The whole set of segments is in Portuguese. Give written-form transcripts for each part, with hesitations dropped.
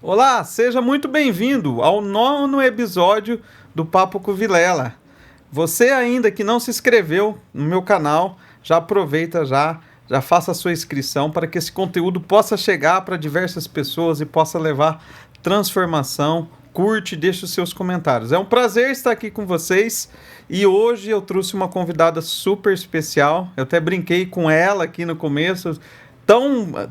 Olá, seja muito bem-vindo ao 9º episódio do Papo com Vilela. Você ainda que não se inscreveu no meu canal, já aproveita já faça a sua inscrição para que esse conteúdo possa chegar para diversas pessoas e possa levar transformação. Curte, deixe os seus comentários. É um prazer estar aqui com vocês e hoje eu trouxe uma convidada super especial. Eu até brinquei com ela aqui no começo,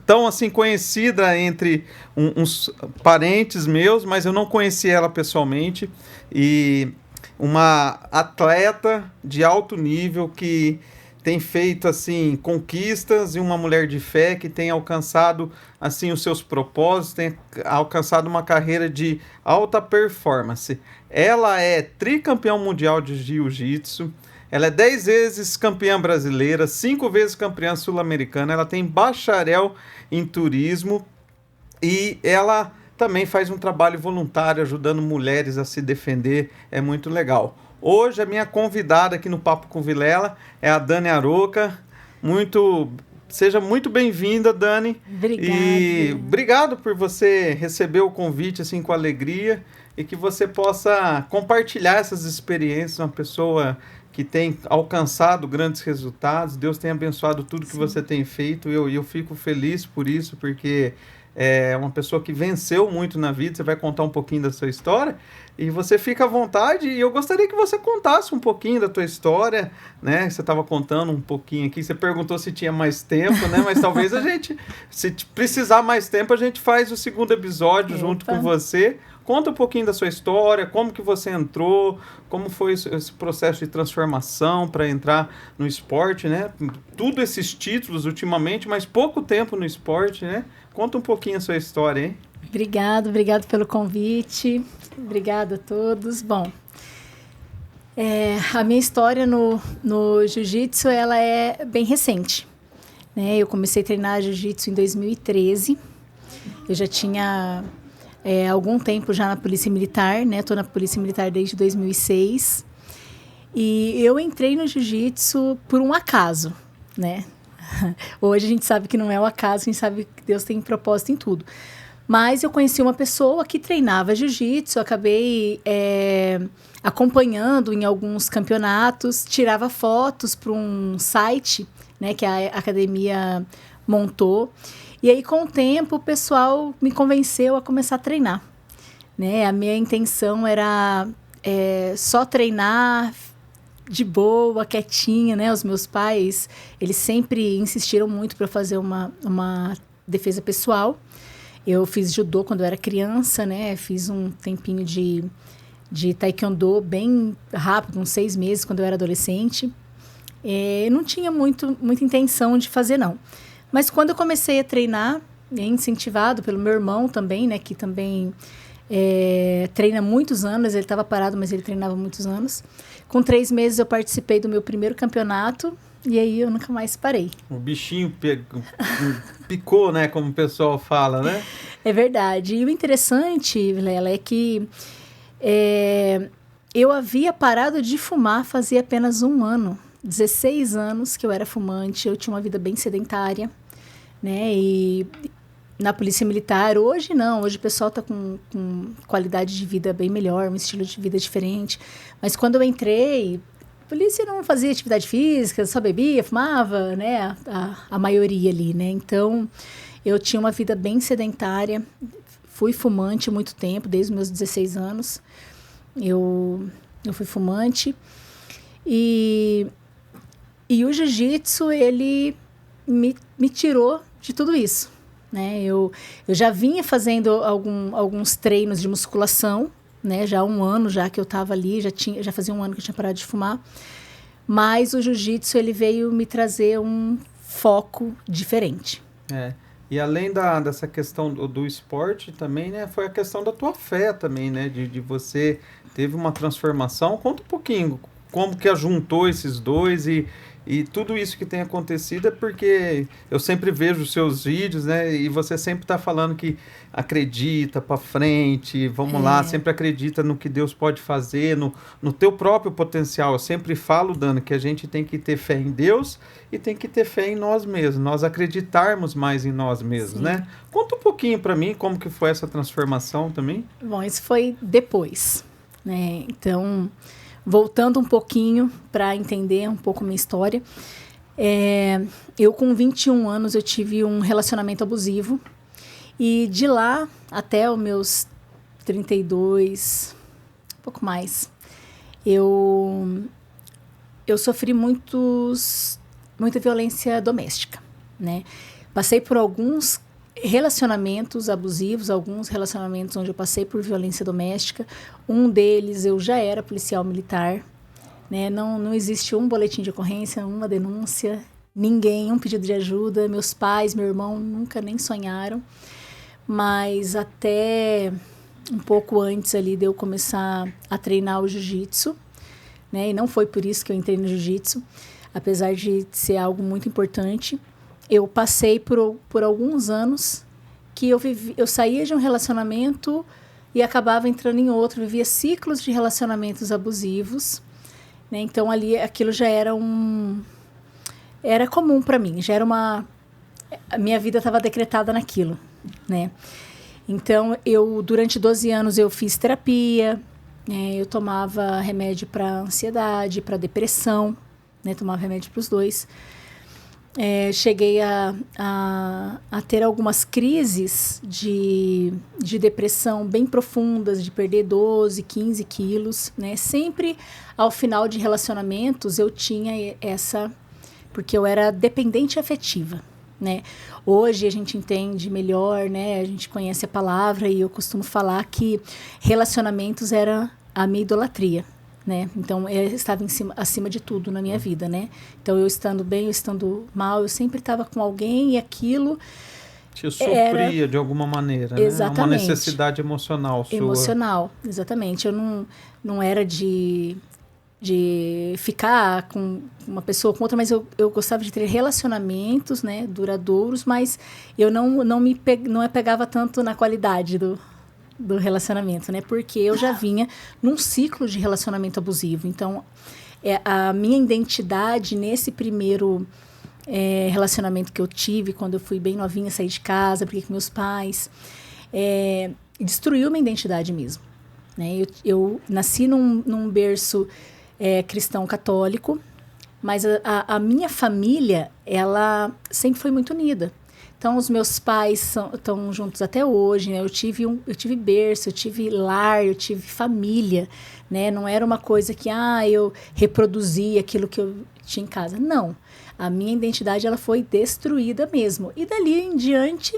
tão assim conhecida entre uns parentes meus, mas eu não conheci ela pessoalmente. E uma atleta de alto nível que tem feito assim conquistas, e uma mulher de fé que tem alcançado assim os seus propósitos, tem alcançado uma carreira de alta performance. Ela é tricampeã mundial de jiu-jitsu. Ela é 10 vezes campeã brasileira, 5 vezes campeã sul-americana. Ela tem bacharel em turismo e ela também faz um trabalho voluntário ajudando mulheres a se defender. É muito legal. Hoje a minha convidada aqui no Papo com Vilela é a Dani Aroca. Seja muito bem-vinda, Dani. Obrigada. E obrigado por você receber o convite assim com alegria e que você possa compartilhar essas experiências. Uma pessoa que tem alcançado grandes resultados. Deus tem abençoado tudo que você tem feito. Eu fico feliz por isso, porque é uma pessoa que venceu muito na vida. Você vai contar um pouquinho da sua história e você fica à vontade. E eu gostaria que você contasse um pouquinho da tua história, né? Você estava contando um pouquinho aqui. Você perguntou se tinha mais tempo, né? Mas talvez a gente, se precisar mais tempo, a gente faz o segundo episódio junto com você. Conta um pouquinho da sua história, como que você entrou, como foi esse processo de transformação para entrar no esporte, né? Tudo esses títulos ultimamente, mas pouco tempo no esporte, né? Conta um pouquinho a sua história, hein? Obrigado pelo convite. Obrigada a todos. Bom, a minha história no jiu-jitsu, ela é bem recente, né? Eu comecei a treinar jiu-jitsu em 2013. Eu já tinha algum tempo já na Polícia Militar, né? Estou na Polícia Militar desde 2006. E eu entrei no jiu-jitsu por um acaso, né? Hoje a gente sabe que não é um acaso, a gente sabe que Deus tem propósito em tudo. Mas eu conheci uma pessoa que treinava jiu-jitsu, acabei acompanhando em alguns campeonatos, tirava fotos para um site, né, que a academia montou. E aí, com o tempo, o pessoal me convenceu a começar a treinar, né? A minha intenção era só treinar de boa, quietinha, né? Os meus pais, eles sempre insistiram muito para fazer uma defesa pessoal. Eu fiz judô quando eu era criança, né? Fiz um tempinho de taekwondo bem rápido, uns 6 meses, quando eu era adolescente. Eu não tinha muita intenção de fazer, não. Mas quando eu comecei a treinar, incentivado pelo meu irmão também, né, que também treina há muitos anos, ele estava parado, mas ele treinava há muitos anos. Com 3 meses eu participei do meu primeiro campeonato e aí eu nunca mais parei. O bichinho picou, né, como o pessoal fala, né? É verdade. E o interessante, Vilela, é que eu havia parado de fumar fazia apenas 1 ano. 16 anos que eu era fumante, eu tinha uma vida bem sedentária, né? E na Polícia Militar, hoje não, hoje o pessoal está com qualidade de vida bem melhor, um estilo de vida diferente. Mas quando eu entrei, a polícia não fazia atividade física, só bebia, fumava, né? A maioria ali, né? Então, eu tinha uma vida bem sedentária, fui fumante há muito tempo, desde os meus 16 anos. Eu fui fumante e o jiu-jitsu, ele me tirou de tudo isso, né? Eu já vinha fazendo alguns treinos de musculação, né? Já há 1 ano já que eu estava ali, já fazia 1 ano que eu tinha parado de fumar. Mas o jiu-jitsu, ele veio me trazer um foco diferente. E além dessa questão do esporte também, né? Foi a questão da tua fé também, né? De você teve uma transformação. Conta um pouquinho como que juntou esses dois e E tudo isso que tem acontecido é porque eu sempre vejo os seus vídeos, né? E você sempre está falando que acredita para frente, vamos lá, sempre acredita no que Deus pode fazer, no teu próprio potencial. Eu sempre falo, Dana, que a gente tem que ter fé em Deus e tem que ter fé em nós mesmos, nós acreditarmos mais em nós mesmos, né? Conta um pouquinho para mim como que foi essa transformação também. Bom, isso foi depois, né? Então, voltando um pouquinho para entender um pouco minha história, eu com 21 anos eu tive um relacionamento abusivo e de lá até os meus 32, um pouco mais, eu sofri muita violência doméstica, né? Passei por alguns relacionamentos abusivos, alguns relacionamentos onde eu passei por violência doméstica. Um deles eu já era policial militar, né? Não existe um boletim de ocorrência, uma denúncia, ninguém, um pedido de ajuda. Meus pais, meu irmão nunca nem sonharam. Mas até um pouco antes ali de eu começar a treinar o jiu-jitsu, né? E não foi por isso que eu entrei no jiu-jitsu, apesar de ser algo muito importante. Eu passei por alguns anos que eu saía de um relacionamento e acabava entrando em outro, vivia ciclos de relacionamentos abusivos, né? Então ali aquilo já era comum para mim, a minha vida estava decretada naquilo, né? Então durante 12 anos eu fiz terapia, né? Eu tomava remédio para ansiedade, para depressão, né? Tomava remédio para os dois. Cheguei a ter algumas crises de depressão bem profundas, de perder 12, 15 quilos, né? Sempre ao final de relacionamentos eu tinha porque eu era dependente afetiva, né? Hoje a gente entende melhor, né? A gente conhece a palavra e eu costumo falar que relacionamentos era a minha idolatria, né? Então, eu estava acima de tudo na minha vida, né? Então, eu estando bem, eu estando mal, eu sempre estava com alguém e aquilo... Te sofria de alguma maneira, exatamente, né? Uma necessidade emocional sua. Emocional, exatamente. Eu não era de ficar com uma pessoa com outra, mas eu gostava de ter relacionamentos, né, duradouros, mas eu não me apegava tanto na qualidade do relacionamento, né? Porque eu já vinha num ciclo de relacionamento abusivo. Então, a minha identidade nesse primeiro relacionamento que eu tive, quando eu fui bem novinha, saí de casa, briguei com meus pais, destruiu minha identidade mesmo, né? Eu nasci num berço cristão católico, mas a minha família, ela sempre foi muito unida. Então, os meus pais estão juntos até hoje, né? Eu tive berço, eu tive lar, eu tive família, né? Não era uma coisa que, eu reproduzia aquilo que eu tinha em casa. Não. A minha identidade, ela foi destruída mesmo. E dali em diante,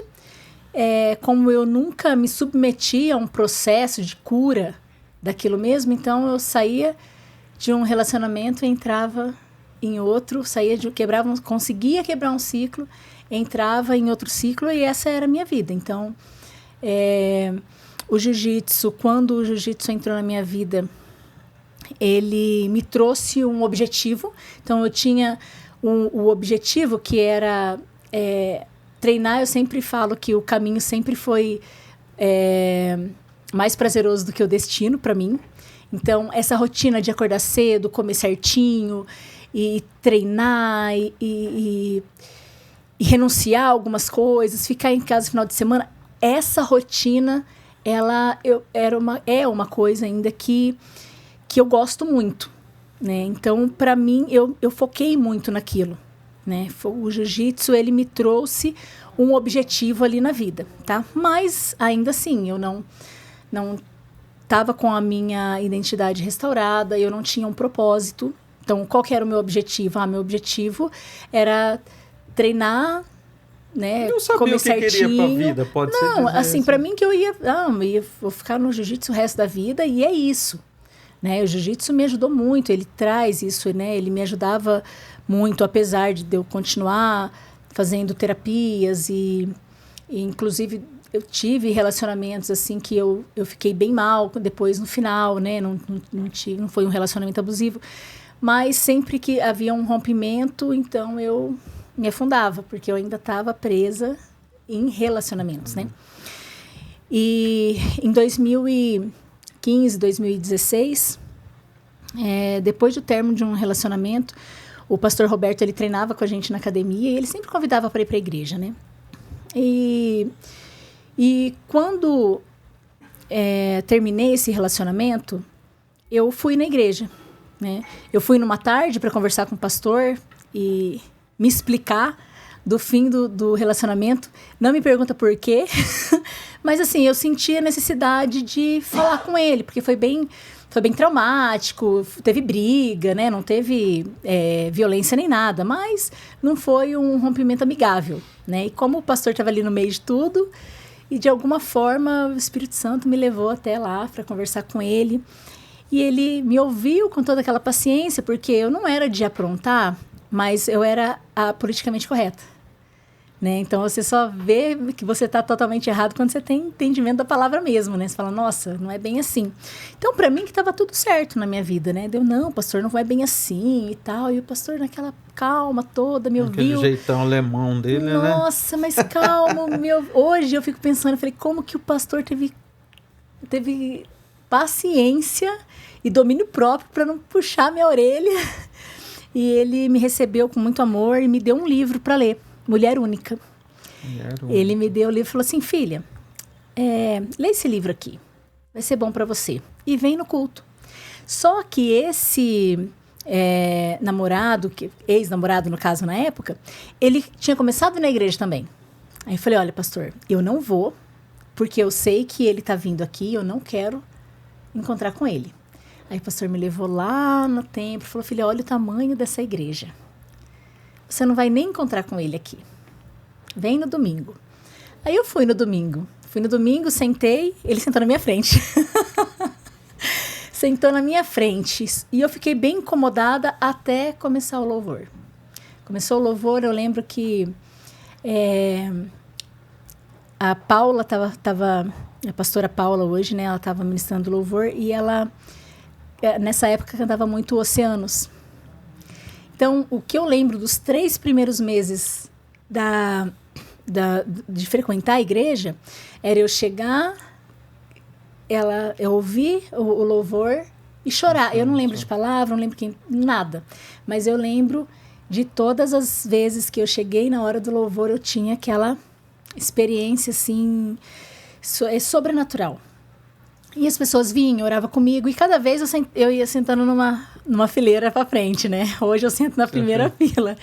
como eu nunca me submeti a um processo de cura daquilo mesmo, então eu saía de um relacionamento e entrava em outro, conseguia quebrar um ciclo, entrava em outro ciclo e essa era a minha vida. Então, o jiu-jitsu, quando o jiu-jitsu entrou na minha vida, ele me trouxe um objetivo. Então, eu tinha o objetivo que era treinar. Eu sempre falo que o caminho sempre foi mais prazeroso do que o destino para mim. Então, essa rotina de acordar cedo, comer certinho e treinar e renunciar a algumas coisas, ficar em casa no final de semana, essa rotina, é uma coisa ainda que eu gosto muito, né? Então, para mim, eu foquei muito naquilo, né? O jiu-jitsu, ele me trouxe um objetivo ali na vida, tá? Mas, ainda assim, eu não estava com a minha identidade restaurada, eu não tinha um propósito. Então, qual que era o meu objetivo? Meu objetivo era treinar, né? Eu sabia o que queria pra vida, pode ser. Não, assim, para mim que vou ficar no jiu-jitsu o resto da vida e é isso, né? O jiu-jitsu me ajudou muito, ele traz isso, né? Ele me ajudava muito, apesar de eu continuar fazendo terapias e inclusive eu tive relacionamentos assim que eu fiquei bem mal depois no final, né? Não foi um relacionamento abusivo, Mas sempre que havia um rompimento, então eu me afundava, porque eu ainda estava presa em relacionamentos, né? E em 2015, 2016, depois do término de um relacionamento, o pastor Roberto, ele treinava com a gente na academia e ele sempre convidava para ir para a igreja, né? E quando terminei esse relacionamento, eu fui na igreja, né? Eu fui numa tarde para conversar com o pastor e me explicar do fim do relacionamento. Não me pergunta por quê, mas assim, eu senti a necessidade de falar com ele, porque foi bem traumático, teve briga, né? Não teve violência nem nada, mas não foi um rompimento amigável, né? E como o pastor estava ali no meio de tudo, e de alguma forma o Espírito Santo me levou até lá para conversar com ele. E ele me ouviu com toda aquela paciência, porque eu não era de aprontar, mas eu era a politicamente correta, né? Então, você só vê que você está totalmente errado quando você tem entendimento da palavra mesmo, né? Você fala, nossa, não é bem assim. Então, para mim, que estava tudo certo na minha vida, né? Deu, não, pastor, não vai bem assim e tal. E o pastor, naquela calma toda, me ouviu. Aquele jeitão alemão dele, né? Nossa, mas calma. Hoje eu fico pensando, eu falei, como que o pastor teve paciência e domínio próprio para não puxar minha orelha. E ele me recebeu com muito amor e me deu um livro para ler, Mulher Única. Ele me deu o livro e falou assim, filha, lê esse livro aqui, vai ser bom para você. E vem no culto. Só que esse namorado, ex-namorado no caso na época, ele tinha começado na igreja também. Aí eu falei, olha pastor, eu não vou, porque eu sei que ele está vindo aqui, eu não quero encontrar com ele. Aí o pastor me levou lá no templo e falou, filha, olha o tamanho dessa igreja. Você não vai nem encontrar com ele aqui. Vem no domingo. Aí eu fui no domingo. Sentei, ele sentou na minha frente. Sentou na minha frente. E eu fiquei bem incomodada até começar o louvor. Começou o louvor, eu lembro que a Paula estava a pastora Paula hoje, né? Ela estava ministrando louvor e ela, nessa época, cantava muito Oceanos. Então, o que eu lembro dos 3 primeiros meses de frequentar a igreja era eu chegar, eu ouvir o louvor e chorar. Eu não lembro de palavra, não lembro nada. Mas eu lembro de todas as vezes que eu cheguei na hora do louvor, eu tinha aquela experiência, assim, sobrenatural. E as pessoas vinham, oravam comigo, e cada vez eu ia sentando numa fileira para frente, né? Hoje eu sento na primeira fila.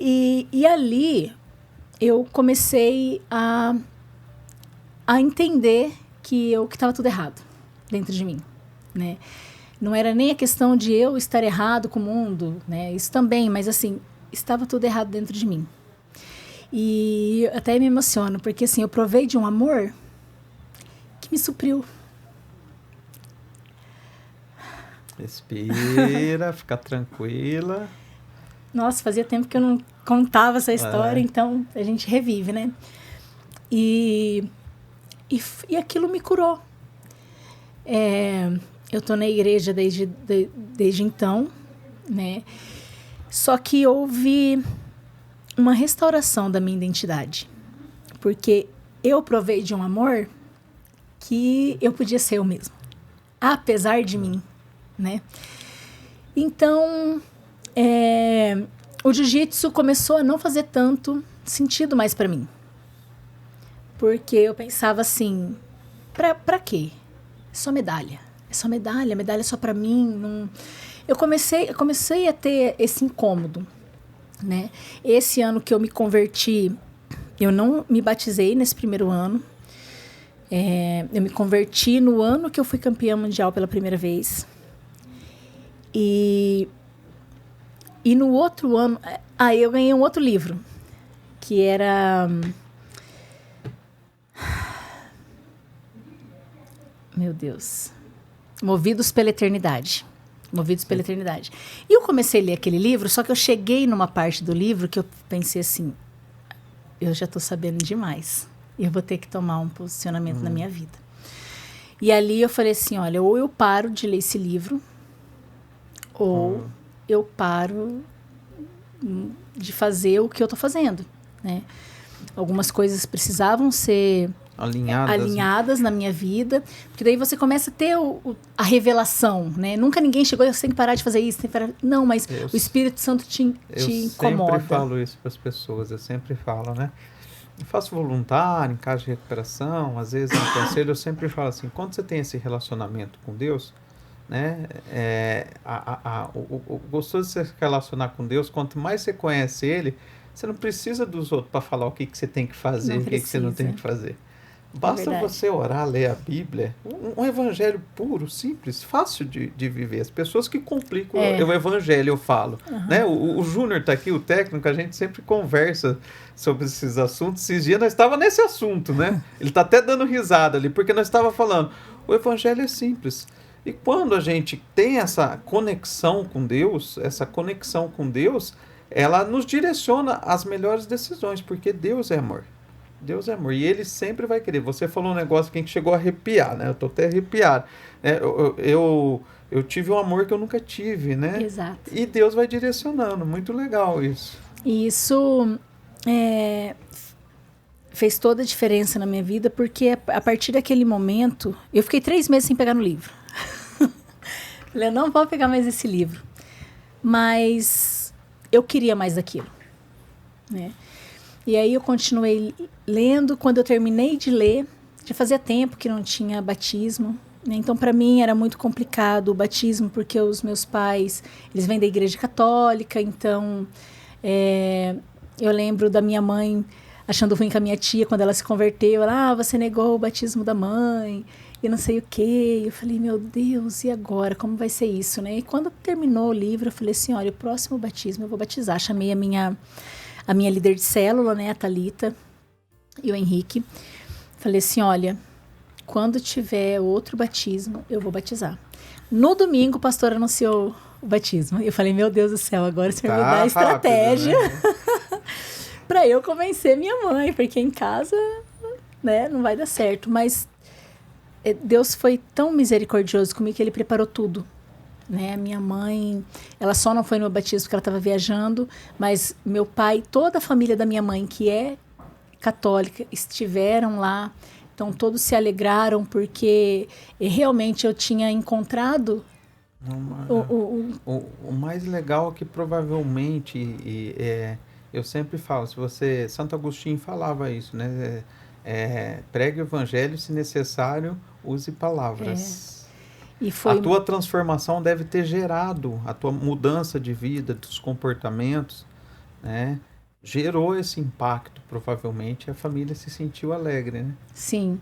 E ali eu comecei a entender que estava tudo errado dentro de mim, né? Não era nem a questão de eu estar errado com o mundo, né? Isso também, mas assim, estava tudo errado dentro de mim. E até me emociono, porque assim, eu provei de um amor que me supriu. Respira, fica tranquila. Nossa, fazia tempo que eu não contava essa história, então a gente revive, né? E aquilo me curou. Eu tô na igreja desde então, né? Só que houve uma restauração da minha identidade. Porque eu provei de um amor que eu podia ser eu mesma. Apesar de mim, né? Então, o jiu-jitsu começou a não fazer tanto sentido mais para mim. Porque eu pensava assim, pra quê? É só medalha. Medalha é só pra mim. Não... Eu comecei a ter esse incômodo, né? Esse ano que eu me converti, eu não me batizei nesse primeiro ano. Eu me converti no ano que eu fui campeã mundial pela primeira vez. E no outro ano... eu ganhei um outro livro, que era... Meu Deus. Movidos pela Eternidade. E eu comecei a ler aquele livro, só que eu cheguei numa parte do livro que eu pensei assim, eu já estou sabendo demais. Eu vou ter que tomar um posicionamento na minha vida. E ali eu falei assim, olha, ou eu paro de ler esse livro, ou eu paro de fazer o que eu tô fazendo, né? Algumas coisas precisavam ser alinhadas na minha vida, porque daí você começa a ter a revelação, né? Nunca ninguém chegou, você tem que parar de fazer isso, tem que parar... Não, mas o Espírito Santo te incomoda. Eu sempre falo isso para as pessoas, eu sempre falo, né? Eu faço voluntário, em casa de recuperação, às vezes no conselho, eu sempre falo assim, quando você tem esse relacionamento com Deus, né? O gostoso de se relacionar com Deus, quanto mais você conhece Ele, você não precisa dos outros para falar o que você tem que fazer, o que você não tem que fazer. Basta você orar, ler a Bíblia, um evangelho puro, simples, fácil de viver. As pessoas que complicam o evangelho, eu falo. Né? O Júnior está aqui, o técnico, a gente sempre conversa sobre esses assuntos. Esses dias nós estávamos nesse assunto, né? Ele está até dando risada ali, porque nós estávamos falando, o evangelho é simples. E quando a gente tem essa conexão com Deus, ela nos direciona às melhores decisões, porque Deus é amor. Deus é amor. E Ele sempre vai querer. Você falou um negócio que a gente chegou a arrepiar, né? Eu tô até arrepiado. Eu tive um amor que eu nunca tive, né? Exato. E Deus vai direcionando. Muito legal isso. E isso fez toda a diferença na minha vida, porque a partir daquele momento, eu fiquei 3 meses sem pegar no livro. Falei, eu não vou pegar mais esse livro. Mas eu queria mais daquilo, né? E aí eu continuei lendo. Quando eu terminei de ler, já fazia tempo que não tinha batismo, né? Então, para mim, era muito complicado o batismo, porque os meus pais, eles vêm da igreja católica, então eu lembro da minha mãe achando ruim com a minha tia quando ela se converteu. Ela, você negou o batismo da mãe, e não sei o quê. Eu falei, meu Deus, e agora? Como vai ser isso, né? E quando terminou o livro, eu falei assim, olha, o próximo batismo eu vou batizar. Chamei a minha líder de célula, né, a Thalita e o Henrique. Falei assim, olha, quando tiver outro batismo, eu vou batizar. No domingo, o pastor anunciou o batismo. Eu falei, meu Deus do céu, agora o senhor me dá a estratégia para eu convencer minha mãe, porque em casa, né, não vai dar certo. Mas Deus foi tão misericordioso comigo que Ele preparou tudo. Né? Minha mãe, ela só não foi no meu batismo porque ela estava viajando, mas meu pai, toda a família da minha mãe, que é católica, estiveram lá. Então, todos se porque realmente eu tinha encontrado o mais legal é que provavelmente, eu sempre falo, Santo Agostinho falava isso, né? Pregue o evangelho, se necessário, use palavras. A tua transformação deve ter gerado, a tua mudança de vida, dos comportamentos, né? Gerou esse impacto, provavelmente, e a família se sentiu alegre, né? Sim.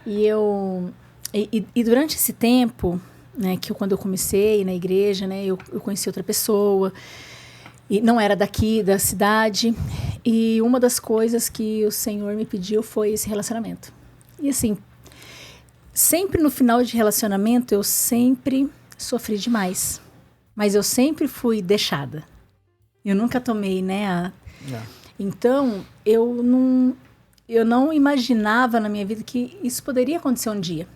E durante esse tempo, né, quando eu comecei na igreja, né, eu conheci outra pessoa, e não era daqui, da cidade, e uma das coisas que o Senhor me pediu foi esse relacionamento. E assim, sempre no final de relacionamento, eu sempre sofri demais. Mas eu sempre fui deixada. Eu nunca tomei, né? Então, eu não imaginava na minha vida que isso poderia acontecer um dia.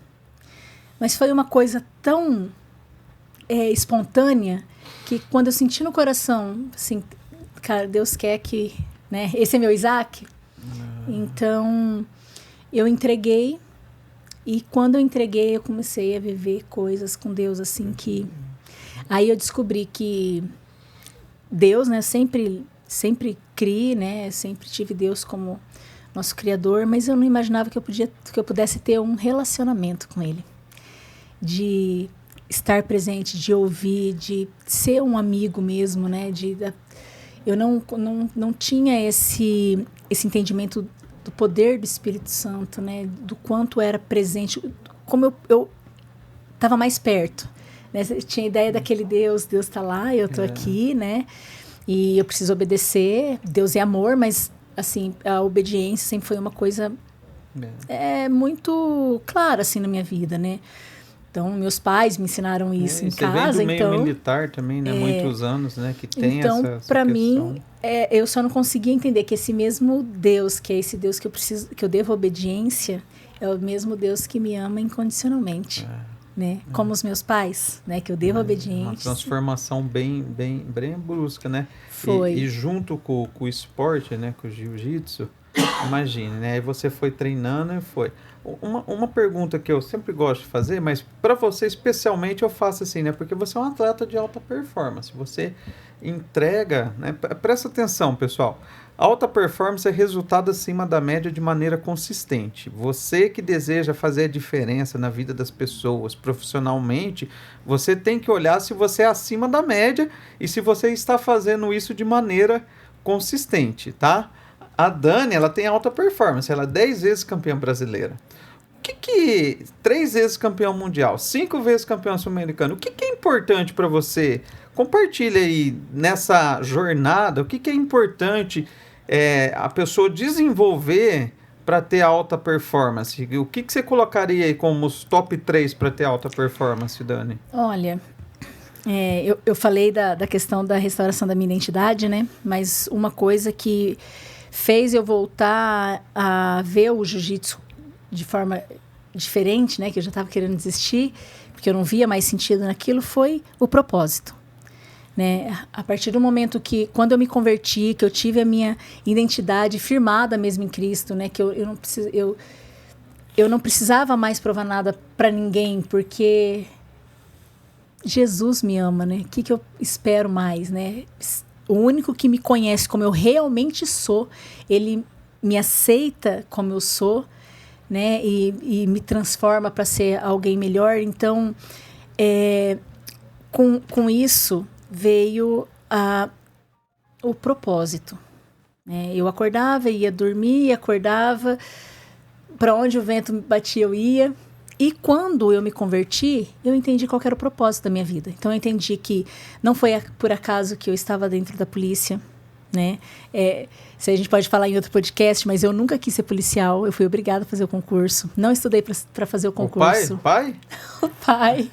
Mas foi uma coisa tão espontânea que quando eu senti no coração, assim, cara, Deus quer que... né, esse é meu Isaac. Então, eu entreguei. E quando eu entreguei, eu comecei a viver coisas com Deus, assim, que... Aí eu descobri que Deus, né, sempre criei, né, sempre tive Deus como nosso Criador, mas eu não imaginava que eu pudesse ter um relacionamento com Ele. De estar presente, de ouvir, de ser um amigo mesmo, né, eu não tinha esse entendimento do poder do Espírito Santo, né? Do quanto era presente, como eu estava mais perto, né? Eu tinha ideia daquele Deus está lá, eu estou aqui, né? E eu preciso obedecer. Deus é amor, mas assim, a obediência sempre foi uma coisa muito clara assim na minha vida, né? Então, meus pais me ensinaram isso em casa. Você vem do meio militar também, né? Muitos anos, né? Que tem então, essa para questão. mim, eu só não conseguia entender que esse mesmo Deus, que é esse Deus que eu devo obediência, é o mesmo Deus que me ama incondicionalmente. né? Como os meus pais, né? Que eu devo obediência. Uma transformação bem brusca, né? Foi. E junto com o esporte, né? Com o jiu-jitsu, imagine, né? Aí você foi treinando e foi. Uma pergunta que eu sempre gosto de fazer, mas para você especialmente eu faço assim, né? Porque você é um atleta de alta performance. Você entrega, né? Presta atenção, pessoal. Alta performance é resultado acima da média de maneira consistente. Você que deseja fazer a diferença na vida das pessoas profissionalmente, você tem que olhar se você é acima da média e se você está fazendo isso de maneira consistente, tá? A Dani, ela tem alta performance, ela é 10 vezes campeã brasileira. 3 vezes campeão mundial, 5 vezes campeão sul-americano. O que é importante para você? Compartilha aí nessa jornada, o que é importante a pessoa desenvolver para ter alta performance? O que você colocaria aí como os top 3 para ter alta performance, Dani? Olha, eu falei da questão da restauração da minha identidade, né? Mas uma coisa que fez eu voltar a ver o jiu-jitsu de forma diferente, né? Que eu já estava querendo desistir, porque eu não via mais sentido naquilo, foi o propósito. Né? A partir do momento que, quando eu me converti, que eu tive a minha identidade firmada mesmo em Cristo, né? Que eu não precisava mais provar nada para ninguém, porque Jesus me ama, né? O que eu espero mais, né? O único que me conhece como eu realmente sou, ele me aceita como eu sou, né? E me transforma para ser alguém melhor. Então, com isso veio o propósito. Né? Eu acordava, ia dormir, acordava, para onde o vento me batia eu ia. E quando eu me converti, eu entendi qual era o propósito da minha vida. Então, eu entendi que não foi por acaso que eu estava dentro da polícia. Né? Se a gente pode falar em outro podcast, mas eu nunca quis ser policial. Eu fui obrigada a fazer o concurso. Não estudei para fazer o concurso. O pai? O pai.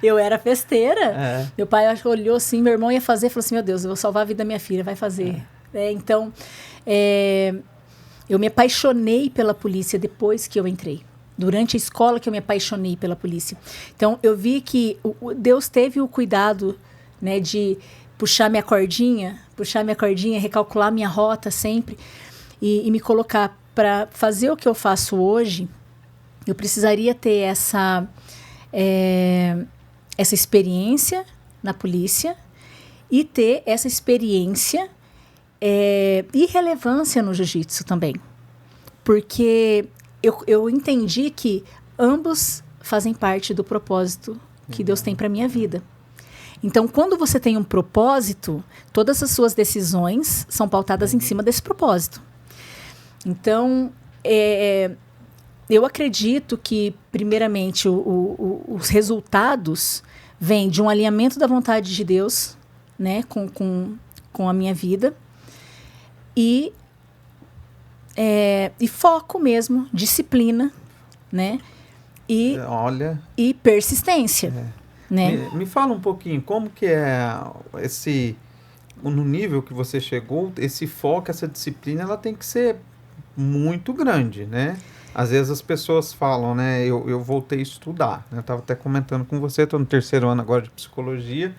Eu era festeira. Meu pai olhou assim, meu irmão ia fazer, falou assim, meu Deus, eu vou salvar a vida da minha filha, vai fazer. Então, eu me apaixonei pela polícia depois que eu entrei. Durante a escola que eu me apaixonei pela polícia. Então, eu vi que Deus teve o cuidado, né, de puxar minha cordinha, recalcular minha rota sempre e me colocar para fazer o que eu faço hoje. Eu precisaria ter essa experiência na polícia e ter essa experiência e relevância no jiu-jitsu também. Porque eu entendi que ambos fazem parte do propósito que Deus tem para a minha vida. Então, quando você tem um propósito, todas as suas decisões são pautadas em cima desse propósito. Então, eu acredito que, primeiramente, os resultados vêm de um alinhamento da vontade de Deus, né, com a minha vida, e foco mesmo, disciplina, né, e persistência. Né? Me fala um pouquinho, como que no nível que você chegou, esse foco, essa disciplina, ela tem que ser muito grande, né? Às vezes as pessoas falam, né? Eu voltei a estudar, né? Eu estava até comentando com você, estou no 3º ano agora de psicologia,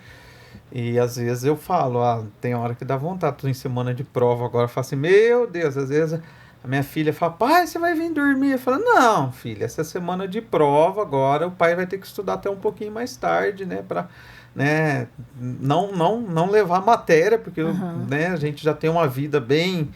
e às vezes eu falo, tem hora que dá vontade, estou em semana de prova agora, eu falo assim, meu Deus, às vezes a minha filha fala, pai, você vai vir dormir? Eu falo, não, filha, essa semana de prova agora, o pai vai ter que estudar até um pouquinho mais tarde, né? Para, né, não levar matéria, porque né, a gente já tem uma vida bem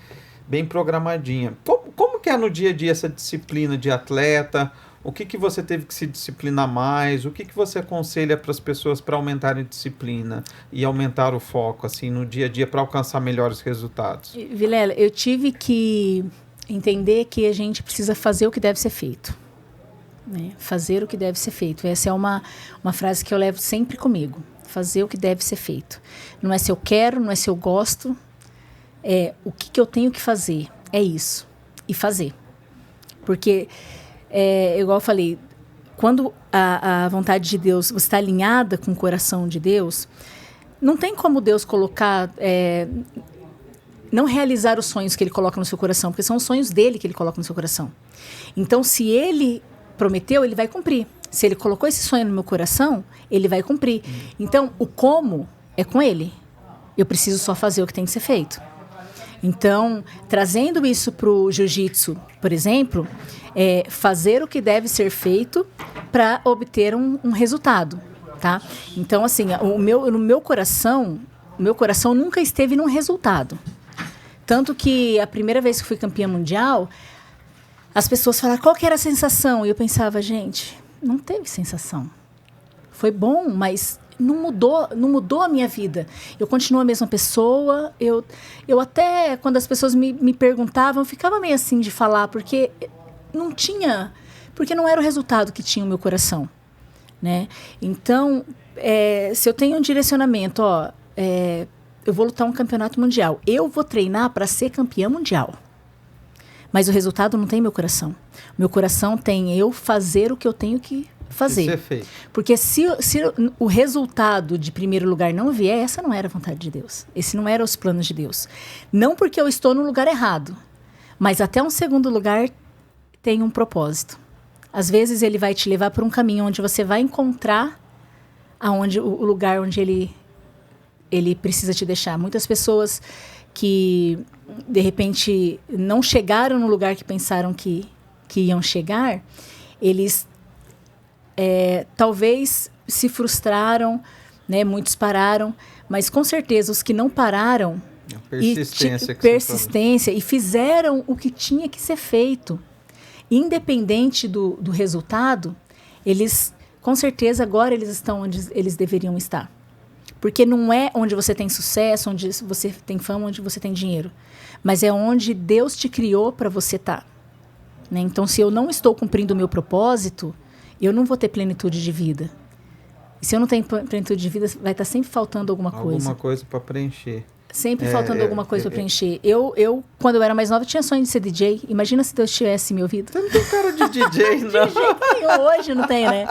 programadinha. Como que é no dia a dia essa disciplina de atleta? O que você teve que se disciplinar mais? O que você aconselha para as pessoas para aumentarem a disciplina e aumentar o foco assim, no dia a dia para alcançar melhores resultados? Vilela, eu tive que entender que a gente precisa fazer o que deve ser feito. Né? Fazer o que deve ser feito. Essa é uma frase que eu levo sempre comigo. Fazer o que deve ser feito. Não é se eu quero, não é se eu gosto. É o que eu tenho que fazer. É isso. E fazer. Porque, igual eu falei, quando a vontade de Deus, você está alinhada com o coração de Deus, não tem como Deus colocar... não realizar os sonhos que ele coloca no seu coração, porque são os sonhos dele que ele coloca no seu coração. Então, se ele prometeu, ele vai cumprir. Se ele colocou esse sonho no meu coração, ele vai cumprir. Então, o como é com ele. Eu preciso só fazer o que tem que ser feito. Então, trazendo isso para o jiu-jitsu, por exemplo, é fazer o que deve ser feito para obter um resultado, tá? Então, assim, no meu coração nunca esteve num resultado. Tanto que a primeira vez que fui campeã mundial, as pessoas falaram, qual que era a sensação? E eu pensava, gente, não teve sensação. Foi bom, mas não mudou a minha vida. Eu continuo a mesma pessoa. Eu até, quando as pessoas me perguntavam, eu ficava meio assim de falar, porque não era o resultado que tinha o meu coração, né? Então, se eu tenho um direcionamento, eu vou lutar um campeonato mundial, eu vou treinar para ser campeã mundial. Mas o resultado não tem meu coração. Meu coração tem eu fazer o que eu tenho que fazer. Isso é feito. Porque se o resultado de primeiro lugar não vier, essa não era a vontade de Deus. Esse não era os planos de Deus. Não porque eu estou no lugar errado, mas até um segundo lugar tem um propósito. Às vezes ele vai te levar por um caminho onde você vai encontrar o lugar onde ele precisa te deixar. Muitas pessoas que, de repente, não chegaram no lugar que pensaram que iam chegar, eles talvez se frustraram, né? Muitos pararam, mas com certeza os que não pararam, persistência e fizeram o que tinha que ser feito, independente do resultado, eles, com certeza, agora eles estão onde eles deveriam estar. Porque não é onde você tem sucesso, onde você tem fama, onde você tem dinheiro. Mas é onde Deus te criou para você estar. Né? Então, se eu não estou cumprindo o meu propósito, eu não vou ter plenitude de vida. E se eu não tenho plenitude de vida, vai estar sempre faltando alguma coisa. Alguma coisa para preencher. Sempre faltando alguma coisa para preencher. Eu, quando eu era mais nova, tinha sonho de ser DJ. Imagina se Deus tivesse me ouvido. Você não tem cara de DJ, não. De jeito nenhum. Hoje não tem, né?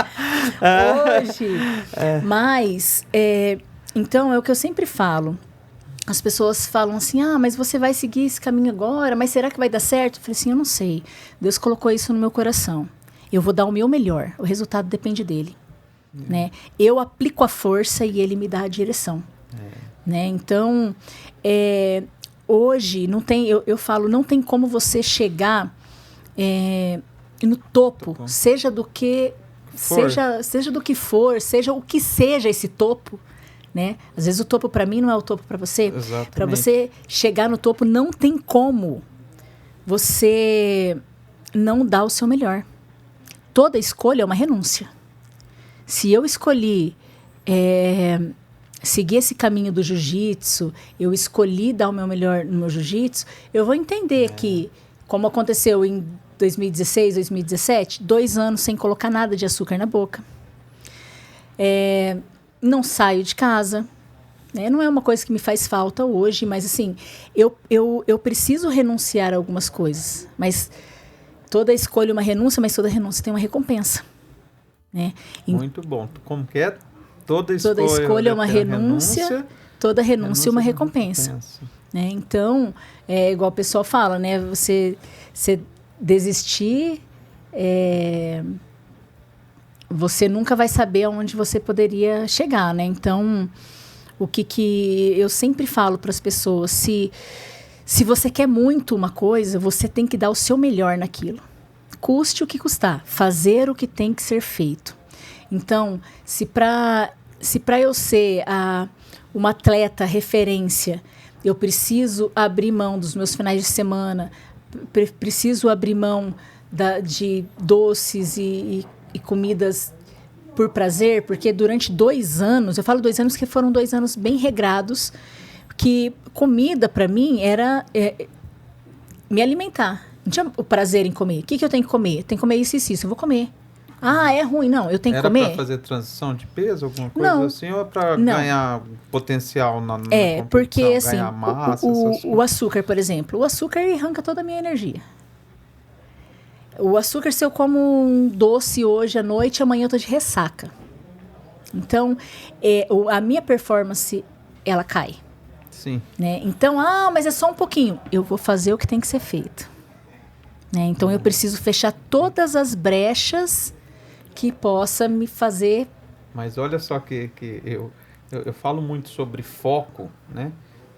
Hoje. Mas... então, é o que eu sempre falo. As pessoas falam assim, mas você vai seguir esse caminho agora, mas será que vai dar certo? Eu falei assim, eu não sei. Deus colocou isso no meu coração. Eu vou dar o meu melhor. O resultado depende dele. Né? Eu aplico a força e ele me dá a direção. Né? Então, hoje, não tem, eu falo, não tem como você chegar no topo, seja do que for, seja o que seja esse topo. Né? Às vezes o topo para mim não é o topo para você. Para você chegar no topo, não tem como você não dar o seu melhor. Toda escolha é uma renúncia. Se eu escolhi seguir esse caminho do jiu-jitsu, eu escolhi dar o meu melhor no meu jiu-jitsu, eu vou entender que, como aconteceu em 2016, 2017, 2 anos sem colocar nada de açúcar na boca. Não saio de casa, né? Não é uma coisa que me faz falta hoje, mas assim, eu preciso renunciar a algumas coisas. Mas toda escolha é uma renúncia, mas toda renúncia tem uma recompensa. Né? Muito bom. Como que é? Toda escolha é uma renúncia, toda renúncia é uma recompensa. Né? Então, igual o pessoal fala, né? Você desistir... você nunca vai saber aonde você poderia chegar, né? Então, o que eu sempre falo para as pessoas, se você quer muito uma coisa, você tem que dar o seu melhor naquilo. Custe o que custar, fazer o que tem que ser feito. Então, se para eu ser uma atleta referência, eu preciso abrir mão dos meus finais de semana, preciso abrir mão de doces e comidas por prazer, porque durante 2 anos, eu falo 2 anos que foram 2 anos bem regrados, que comida para mim era me alimentar. Não tinha o prazer em comer. O que eu tenho que comer? Tem que comer isso e isso. Eu vou comer. É ruim. Não, eu tenho que comer. Era para fazer transição de peso, alguma coisa assim? Ou é para ganhar potencial na competição? Porque assim, ganhar massa, o açúcar, por exemplo. O açúcar arranca toda a minha energia. O açúcar, se eu como um doce hoje à noite, amanhã eu tô de ressaca. Então, a minha performance, ela cai. Sim. Né? Então, mas é só um pouquinho. Eu vou fazer o que tem que ser feito. Né? Então, eu preciso fechar todas as brechas que possa me fazer... Mas olha só que eu falo muito sobre foco, né?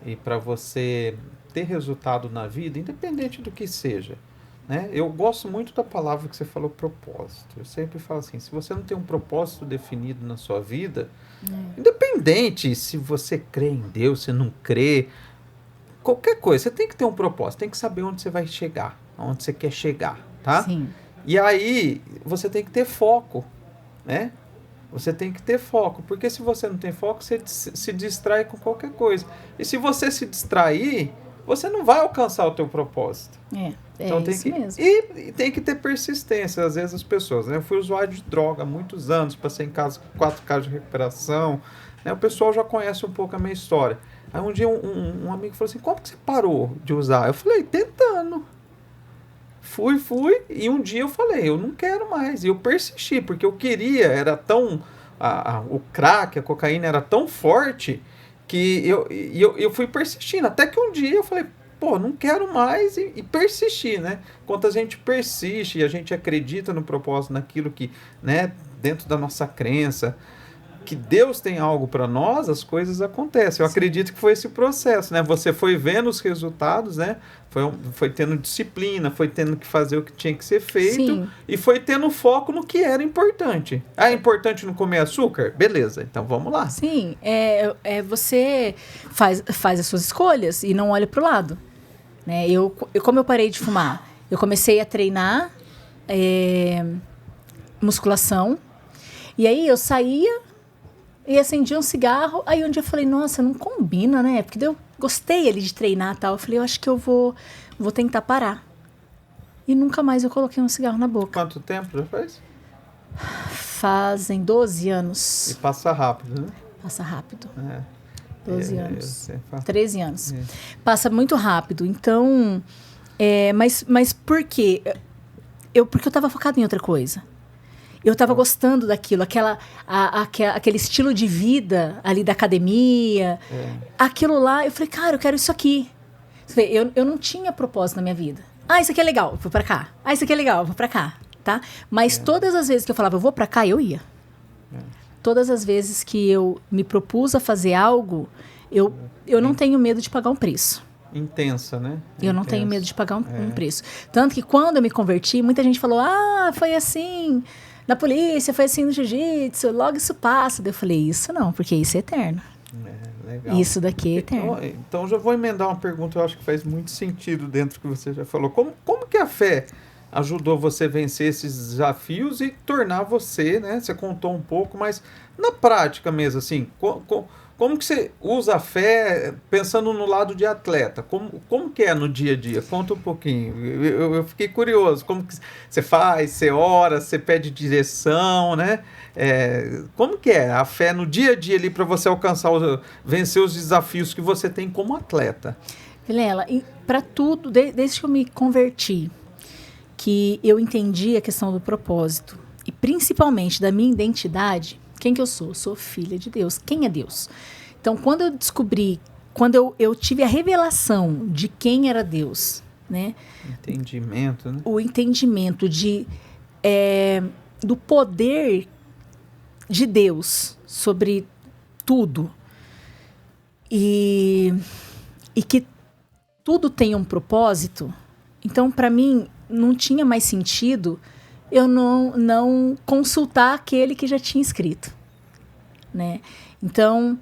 E para você ter resultado na vida, independente do que seja, né? Eu gosto muito da palavra que você falou, propósito. Eu sempre falo assim, se você não tem um propósito definido na sua vida, independente se você crê em Deus, se não crê, qualquer coisa, você tem que ter um propósito, tem que saber onde você vai chegar, onde você quer chegar, tá? Sim. E aí, você tem que ter foco, né? Você tem que ter foco, porque se você não tem foco, você se distrai com qualquer coisa. E se você se distrair, você não vai alcançar o teu propósito. Então tem isso que, mesmo. E tem que ter persistência, às vezes as pessoas, né? Eu fui usuário de droga há muitos anos, passei em casa 4 casos de recuperação, né? O pessoal já conhece um pouco a minha história. Aí um dia um amigo falou assim, como que você parou de usar? Eu falei, tentando. Fui, e um dia eu falei, eu não quero mais. E eu persisti, porque eu queria, era tão... o crack, a cocaína era tão forte que eu fui persistindo. Até que um dia eu falei, pô, não quero mais e persisti, né? Quando a gente persiste e a gente acredita no propósito, naquilo que, né, dentro da nossa crença, que Deus tem algo para nós, as coisas acontecem. Eu acredito que foi esse processo, né? Você foi vendo os resultados, né? Foi tendo disciplina, foi tendo que fazer o que tinha que ser feito. Sim. E foi tendo foco no que era importante. Ah, é importante não comer açúcar? Beleza, então vamos lá. Sim, você faz as suas escolhas e não olha para o lado. Né? Como eu parei de fumar, eu comecei a treinar musculação. E aí eu saía e acendia um cigarro. Aí um dia eu falei, nossa, não combina, né? Porque eu gostei ali de treinar e tal. Eu falei, eu acho que eu vou tentar parar. E nunca mais eu coloquei um cigarro na boca. Quanto tempo já faz? Fazem 12 anos. E passa rápido, né? Passa rápido. 12 anos. 13 anos. Passa muito rápido. Então, mas por quê? Porque eu estava focado em outra coisa. Eu estava gostando daquilo, aquele estilo de vida ali da academia. Aquilo lá, eu falei, cara, eu quero isso aqui. Eu não tinha propósito na minha vida. Ah, isso aqui é legal, vou pra cá. Ah, isso aqui é legal, vou pra cá, tá? Mas todas as vezes que eu falava, eu vou pra cá, eu ia. Todas as vezes que eu me propus a fazer algo, eu não tenho medo de pagar um preço. Intensa, né? Eu não tenho medo de pagar um preço. Tanto que quando eu me converti, muita gente falou, foi assim na polícia, foi assim no jiu-jitsu, logo isso passa. Daí eu falei, isso não, porque isso é eterno. Legal. Isso daqui é eterno. Então já vou emendar uma pergunta, eu acho que faz muito sentido dentro do que você já falou. Como que a fé ajudou você a vencer esses desafios e tornar você, né? Você contou um pouco, mas na prática mesmo, assim, como que você usa a fé pensando no lado de atleta? Como que é no dia a dia? Conta um pouquinho. Eu fiquei curioso. Como que você faz? Você ora? Você pede direção, né? Como que é a fé no dia a dia ali para você vencer os desafios que você tem como atleta? Vilela, para tudo, desde que eu me converti, que eu entendi a questão do propósito e principalmente da minha identidade. Quem que eu sou? Eu sou filha de Deus. Quem é Deus? Então, quando eu descobri, quando eu tive a revelação de quem era Deus, né? Entendimento, né? O entendimento do poder de Deus sobre tudo. E que tudo tem um propósito. Então, para mim, não tinha mais sentido eu não consultar aquele que já tinha escrito, né? Então,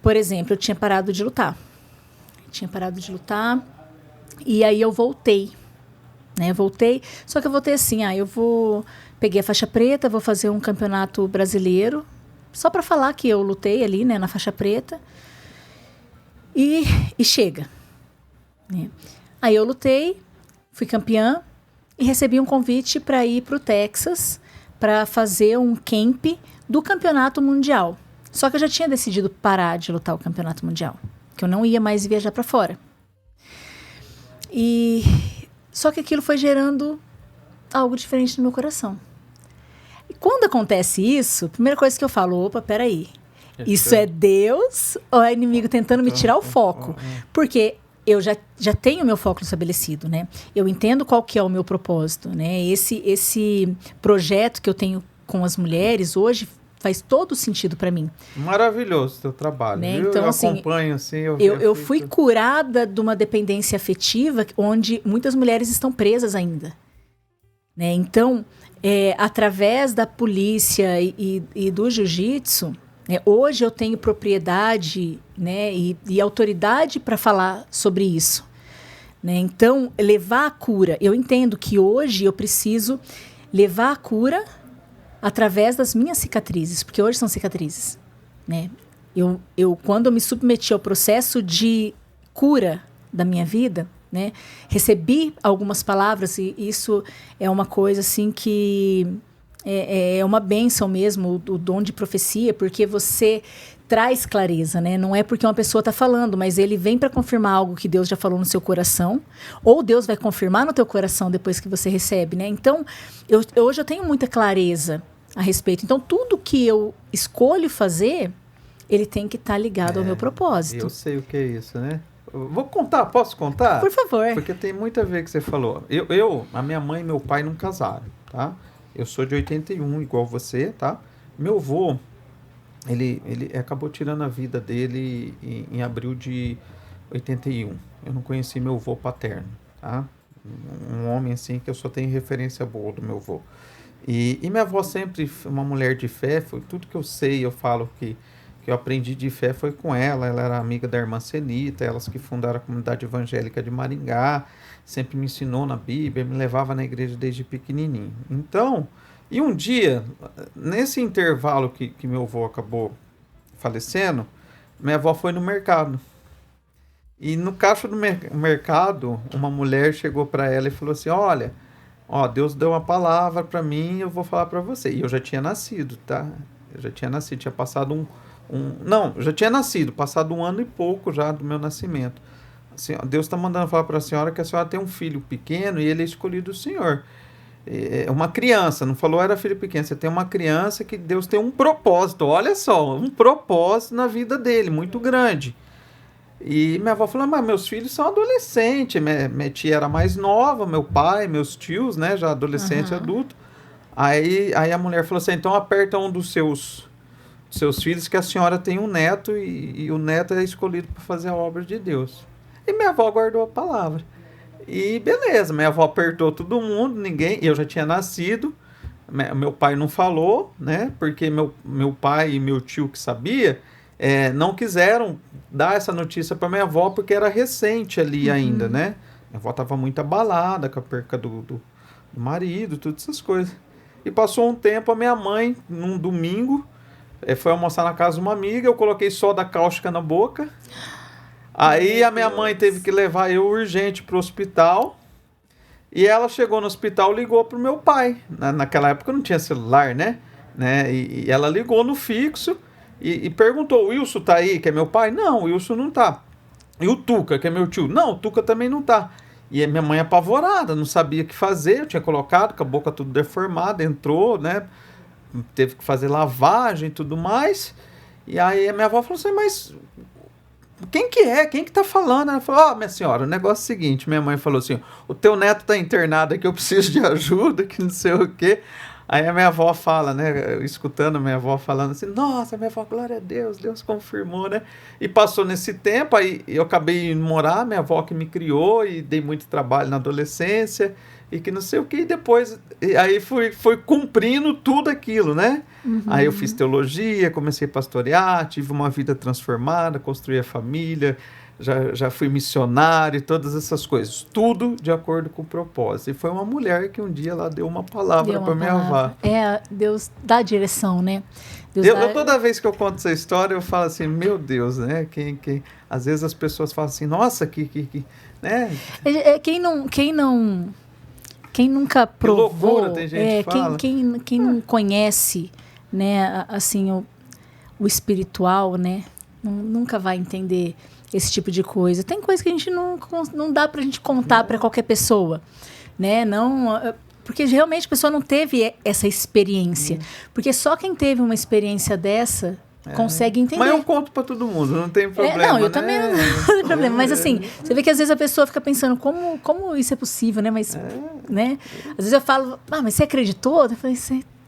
por exemplo, eu tinha parado de lutar. E aí eu voltei, né? Só que eu voltei assim, peguei a faixa preta, vou fazer um campeonato brasileiro, só para falar que eu lutei ali, né, na faixa preta, e chega, né? Aí eu lutei, fui campeã, e recebi um convite para ir para o Texas para fazer um camp do campeonato mundial. Só que eu já tinha decidido parar de lutar o campeonato mundial, que eu não ia mais viajar para fora. Só que aquilo foi gerando algo diferente no meu coração. E quando acontece isso, a primeira coisa que eu falo, opa, peraí, isso é Deus ou é inimigo tentando me tirar o foco? Porque eu já tenho o meu foco estabelecido, né? Eu entendo qual que é o meu propósito, né? Esse projeto que eu tenho com as mulheres hoje faz todo sentido para mim. Maravilhoso o teu trabalho, né? Viu? Então, eu assim, acompanho, assim... Eu fui curada de uma dependência afetiva onde muitas mulheres estão presas ainda. Né? Então, através da polícia e do jiu-jitsu, hoje eu tenho propriedade, né, e autoridade para falar sobre isso. Né? Então, levar a cura. Eu entendo que hoje eu preciso levar a cura através das minhas cicatrizes, porque hoje são cicatrizes. Né? Quando eu me submeti ao processo de cura da minha vida, né, recebi algumas palavras, e isso é uma coisa assim que é uma bênção mesmo, o dom de profecia, porque você traz clareza, né? Não é porque uma pessoa está falando, mas ele vem para confirmar algo que Deus já falou no seu coração, ou Deus vai confirmar no teu coração depois que você recebe, né? Então, hoje eu tenho muita clareza a respeito. Então, tudo que eu escolho fazer, ele tem que estar ligado ao meu propósito. Eu sei o que é isso, né? Vou contar, posso contar? Por favor. Porque tem muito a ver com o que você falou. A minha mãe e meu pai não casaram, tá? Eu sou de 81, igual você, tá? Meu avô, ele acabou tirando a vida dele em abril de 81. Eu não conheci meu avô paterno, tá? Um homem, assim, que eu só tenho referência boa do meu avô. E minha avó sempre foi uma mulher de fé, foi tudo que eu sei, eu falo que eu aprendi de fé foi com ela. Ela era amiga da irmã Celita, elas que fundaram a comunidade evangélica de Maringá, sempre me ensinou na Bíblia, me levava na igreja desde pequenininho. Então, e um dia, nesse intervalo que meu avô acabou falecendo, minha avó foi no mercado. E no caixa do mercado, uma mulher chegou para ela e falou assim, olha, Deus deu uma palavra para mim, eu vou falar para você. E eu já tinha nascido, tá? Eu já tinha nascido, tinha passado eu já tinha nascido, passado 1 ano e pouco já do meu nascimento. Assim, Deus está mandando falar para a senhora que a senhora tem um filho pequeno e ele é escolhido do Senhor. É uma criança, não falou era filho pequeno, você tem uma criança que Deus tem um propósito, olha só, um propósito na vida dele, muito grande. E minha avó falou, mas meus filhos são adolescentes, minha tia era mais nova, meu pai, meus tios, né, já adolescente, adulto. Aí a mulher falou assim, então aperta um dos seus filhos que a senhora tem um neto e o neto é escolhido para fazer a obra de Deus. E minha avó guardou a palavra. E beleza, minha avó apertou todo mundo, ninguém, eu já tinha nascido, meu pai não falou, né, porque meu pai e meu tio que sabia, não quiseram dar essa notícia para minha avó, porque era recente ali ainda, né, minha avó estava muito abalada com a perca do marido, todas essas coisas. E passou um tempo, a minha mãe, num domingo, foi almoçar na casa de uma amiga, eu coloquei soda cáustica na boca. Aí a minha mãe teve que levar eu urgente pro hospital. E ela chegou no hospital, ligou pro meu pai. Naquela época não tinha celular, né? E ela ligou no fixo e perguntou, o Wilson tá aí, que é meu pai? Não, o Wilson não tá. E o Tuca, que é meu tio? Não, o Tuca também não tá. E a minha mãe apavorada, não sabia o que fazer. Eu tinha colocado com a boca tudo deformada, entrou, né? Teve que fazer lavagem e tudo mais. E aí a minha avó falou assim, mas quem que é? Quem que tá falando? Ela falou, minha senhora, o negócio é o seguinte, minha mãe falou assim, o teu neto tá internado aqui, eu preciso de ajuda, que não sei o quê. Aí a minha avó fala, né, escutando a minha avó falando assim, nossa, minha avó, glória a Deus, Deus confirmou, né? E passou nesse tempo, aí eu acabei indo morar, minha avó que me criou e dei muito trabalho na adolescência e que não sei o que, e depois, aí fui cumprindo tudo aquilo, né? Aí eu fiz teologia, comecei a pastorear, tive uma vida transformada, construí a família, já fui missionário e todas essas coisas. Tudo de acordo com o propósito. E foi uma mulher que um dia ela deu uma palavra para minha avó. Deus dá direção, né? Toda vez que eu conto essa história, eu falo assim, meu Deus, né? Às vezes as pessoas falam assim, nossa, né? Quem nunca provou, que loucura, tem gente que fala. Quem não conhece, né, assim, o espiritual, né, nunca vai entender esse tipo de coisa. Tem coisa que a gente não dá pra gente contar para qualquer pessoa, né, porque realmente a pessoa não teve essa experiência, porque só quem teve uma experiência dessa consegue entender. Mas eu conto pra todo mundo, não tem problema. Eu também não tem problema. Mas assim, você vê que às vezes a pessoa fica pensando como isso é possível, né? Mas, né? Às vezes eu falo, mas você acreditou? Eu falei,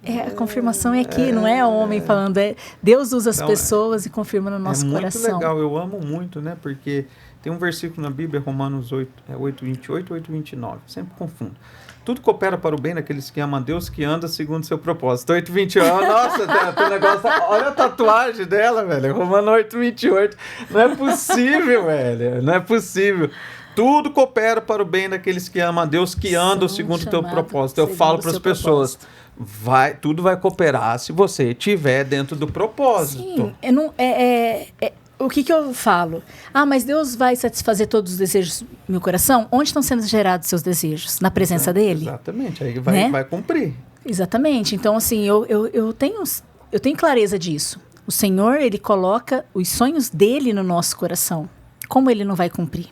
A confirmação é aqui, não é homem falando. Deus usa as Então, pessoas e confirma no nosso coração. É muito legal, eu amo muito, né? Porque tem um versículo na Bíblia, Romanos 8:28, 8:29, sempre confundo. Tudo coopera para o bem daqueles que amam a Deus, que anda segundo o seu propósito. 8:28, nossa, tem negócio, olha a tatuagem dela, velho. Romanos 8:28. Não é possível, velho. Não é possível. Tudo coopera para o bem daqueles que amam a Deus, que andam segundo o teu propósito. Eu falo para as pessoas, tudo vai cooperar se você estiver dentro do propósito. Sim, o que eu falo? Mas Deus vai satisfazer todos os desejos do meu coração? Onde estão sendo gerados seus desejos? Na presença dele? Exatamente, aí vai cumprir. Exatamente. Então, assim, eu tenho clareza disso. O Senhor, Ele coloca os sonhos dele no nosso coração. Como Ele não vai cumprir?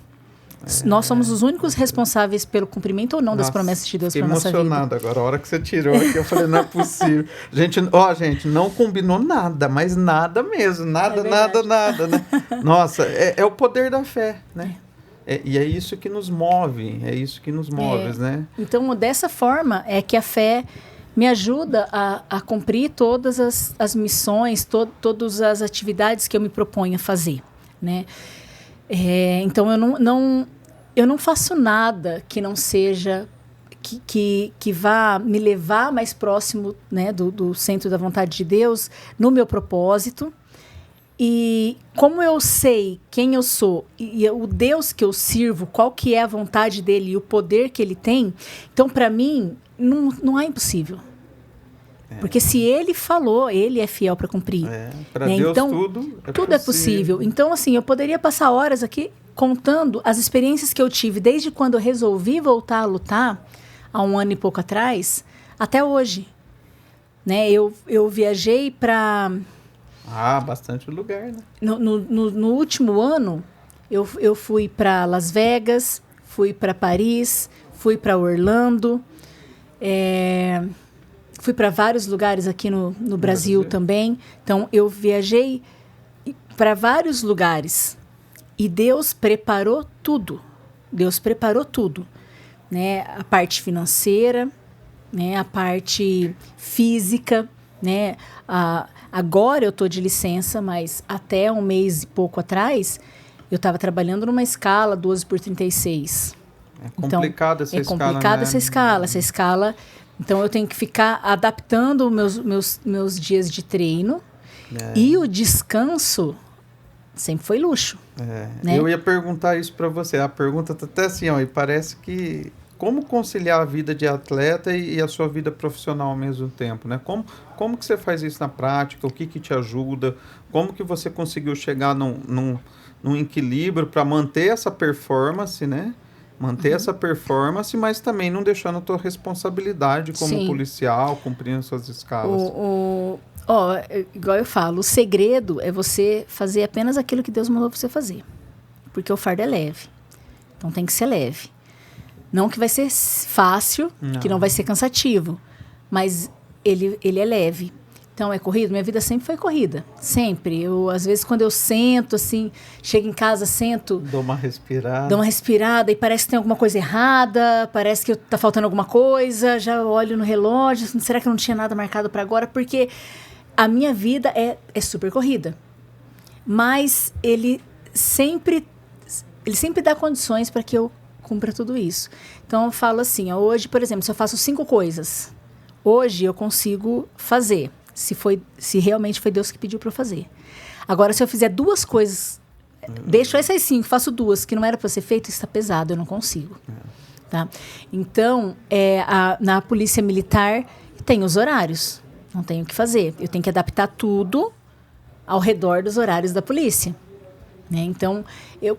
Nós somos os únicos responsáveis pelo cumprimento ou não das promessas de Deus para nossa vida. Fiquei emocionado agora. A hora que você tirou aqui, eu falei, não é possível. Gente, não combinou nada, mas nada mesmo. Nada, né? Nossa, é o poder da fé, né? E é isso que nos move, né? Então, dessa forma, é que a fé me ajuda a cumprir todas as missões, todas as atividades que eu me proponho a fazer, né? Então, eu não faço nada que não seja, que vá me levar mais próximo, né, do centro da vontade de Deus, no meu propósito. E como eu sei quem eu sou e o Deus que eu sirvo, qual que é a vontade dele e o poder que ele tem, então, para mim, não é impossível. Porque se ele falou, ele é fiel para cumprir. Para Deus então, tudo é possível. Então, assim, eu poderia passar horas aqui contando as experiências que eu tive desde quando eu resolvi voltar a lutar, há 1 ano e pouco atrás, até hoje. Né? Eu viajei para... bastante lugar, né? No último ano, eu fui para Las Vegas, fui para Paris, fui para Orlando, fui para vários lugares aqui no Brasil também. Então, eu viajei para vários lugares. E Deus preparou tudo. Né? A parte financeira, né? A parte física. Né? Agora eu estou de licença, mas até 1 mês e pouco atrás, eu estava trabalhando numa escala 12x36. É complicada essa escala. É complicada essa escala. Então, eu tenho que ficar adaptando meus dias de treino. E o descanso sempre foi luxo. Né? Eu ia perguntar isso para você. A pergunta está até assim, e parece que... Como conciliar a vida de atleta e a sua vida profissional ao mesmo tempo, né? Como que você faz isso na prática? O que te ajuda? Como que você conseguiu chegar num equilíbrio para manter essa performance, né? Manter essa performance, mas também não deixando a tua responsabilidade como policial, cumprindo suas escalas. Igual eu falo, o segredo é você fazer apenas aquilo que Deus mandou você fazer. Porque o fardo é leve. Então tem que ser leve. Não que vai ser fácil, que não vai ser cansativo, mas ele é leve. Então, é corrido? Minha vida sempre foi corrida. Sempre. Às vezes, quando eu sento, assim, chego em casa, sento... Dou uma respirada e parece que tem alguma coisa errada, parece que tá faltando alguma coisa, já olho no relógio, será que eu não tinha nada marcado para agora? Porque a minha vida é super corrida. Mas ele sempre dá condições para que eu cumpra tudo isso. Então, eu falo assim, hoje, por exemplo, se eu faço 5 coisas, hoje eu consigo fazer, se realmente foi Deus que pediu para eu fazer. Agora, se eu fizer 2 coisas, deixo essas 5, faço 2, que não era para ser feito, isso está pesado, eu não consigo. Tá? Então, na polícia militar, tem os horários, não tenho o que fazer. Eu tenho que adaptar tudo ao redor dos horários da polícia. Né? Então,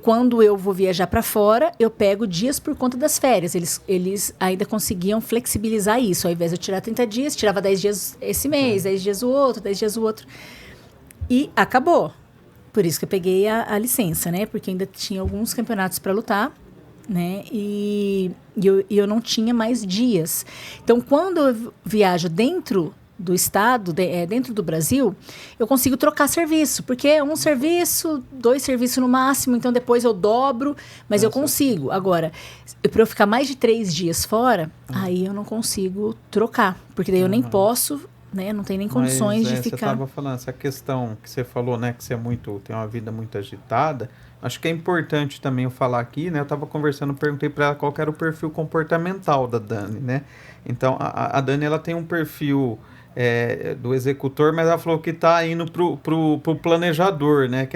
quando eu vou viajar para fora, eu pego dias por conta das férias. Eles ainda conseguiam flexibilizar isso. Ao invés de eu tirar 30 dias, tirava 10 dias esse mês, 10 dias o outro, 10 dias o outro. E acabou. Por isso que eu peguei a licença, né? Porque ainda tinha alguns campeonatos para lutar, né? E eu não tinha mais dias. Então, quando eu viajo dentro do estado, dentro do Brasil, eu consigo trocar serviço, porque é 1 serviço, 2 serviços no máximo, então depois eu dobro, mas eu consigo. Agora, para eu ficar mais de 3 dias fora, aí eu não consigo trocar, porque daí eu nem posso né? Não tem nem condições de Você ficar... estava falando, essa questão que você falou, né? Que você tem uma vida muito agitada. Acho que é importante também eu falar aqui, né? Eu estava conversando, perguntei para ela qual que era o perfil comportamental da Dani, né? Então, a Dani, ela tem um perfil do executor, mas ela falou que está indo pro planejador, né?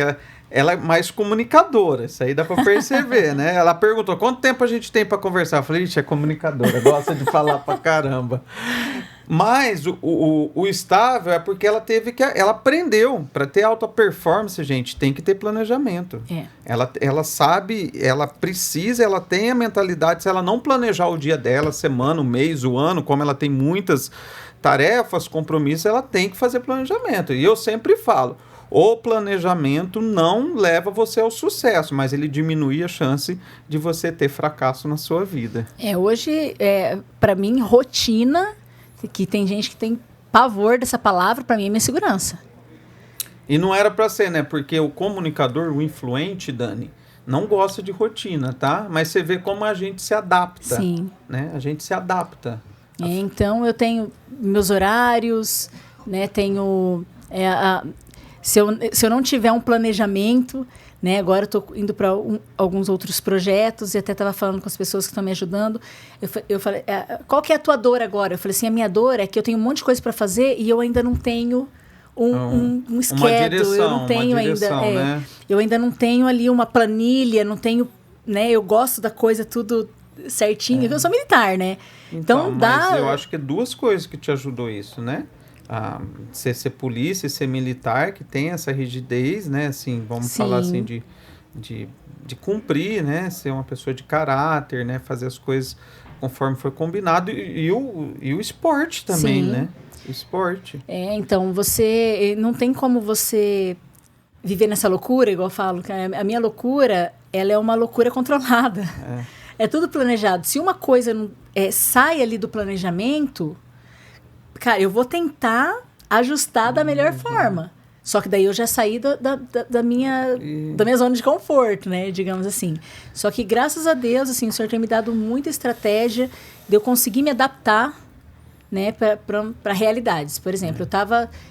Ela é mais comunicadora, isso aí dá para perceber, né? Ela perguntou, quanto tempo a gente tem para conversar? Eu falei, ixi, é comunicadora, gosta de falar pra caramba. Mas o estável é porque ela aprendeu. Para ter alta performance, gente, tem que ter planejamento. Ela sabe, ela precisa, ela tem a mentalidade, se ela não planejar o dia dela, a semana, o mês, o ano, como ela tem muitas tarefas, compromissos, ela tem que fazer planejamento. E eu sempre falo, o planejamento não leva você ao sucesso, mas ele diminui a chance de você ter fracasso na sua vida. Hoje, para mim, rotina... que tem gente que tem pavor dessa palavra, para mim é minha segurança. E não era para ser, né? Porque o comunicador, o influente, Dani, não gosta de rotina, tá? Mas você vê como a gente se adapta. Sim. Né? A gente se adapta. Então, eu tenho meus horários, né? Tenho... se eu não tiver um planejamento... Né? Agora eu estou indo para alguns outros projetos e até estava falando com as pessoas que estão me ajudando. Eu falei, qual que é a tua dor agora? Eu falei assim, a minha dor é que eu tenho um monte de coisa para fazer e eu ainda não tenho um schedule. Eu não tenho ainda... né? Eu ainda não tenho ali uma planilha, não tenho... Né? Eu gosto da coisa tudo certinho. Eu sou militar, né? Então dá... Mas eu acho que é duas coisas que te ajudou isso, né? Ser polícia, ser militar, que tem essa rigidez, né? Assim, vamos falar assim, de cumprir, né? Ser uma pessoa de caráter, né? Fazer as coisas conforme foi combinado. E o esporte também, né? O esporte. Então, você... Não tem como você viver nessa loucura, igual eu falo. A minha loucura, ela é uma loucura controlada. É tudo planejado. Se uma coisa sai ali do planejamento... Cara, eu vou tentar ajustar da melhor forma. Só que daí eu já saí da minha zona de conforto, né? Digamos assim. Só que, graças a Deus, assim, o Senhor tem me dado muita estratégia de eu conseguir me adaptar, né, para realidades. Por exemplo,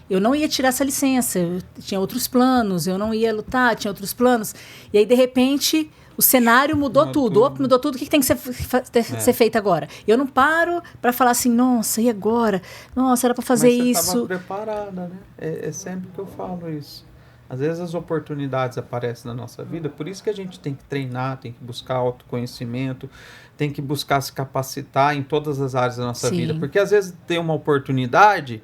eu não ia tirar essa licença, eu tinha outros planos, eu não ia lutar, tinha outros planos. E aí, de repente... O cenário mudou tudo. Mudou tudo. O que tem que ser feito agora? Eu não paro para falar assim, nossa, e agora? Nossa, era para fazer isso. Mas você estava preparada, né? É sempre que eu falo isso. Às vezes as oportunidades aparecem na nossa vida, por isso que a gente tem que treinar, tem que buscar autoconhecimento, tem que buscar se capacitar em todas as áreas da nossa vida. Porque às vezes tem uma oportunidade...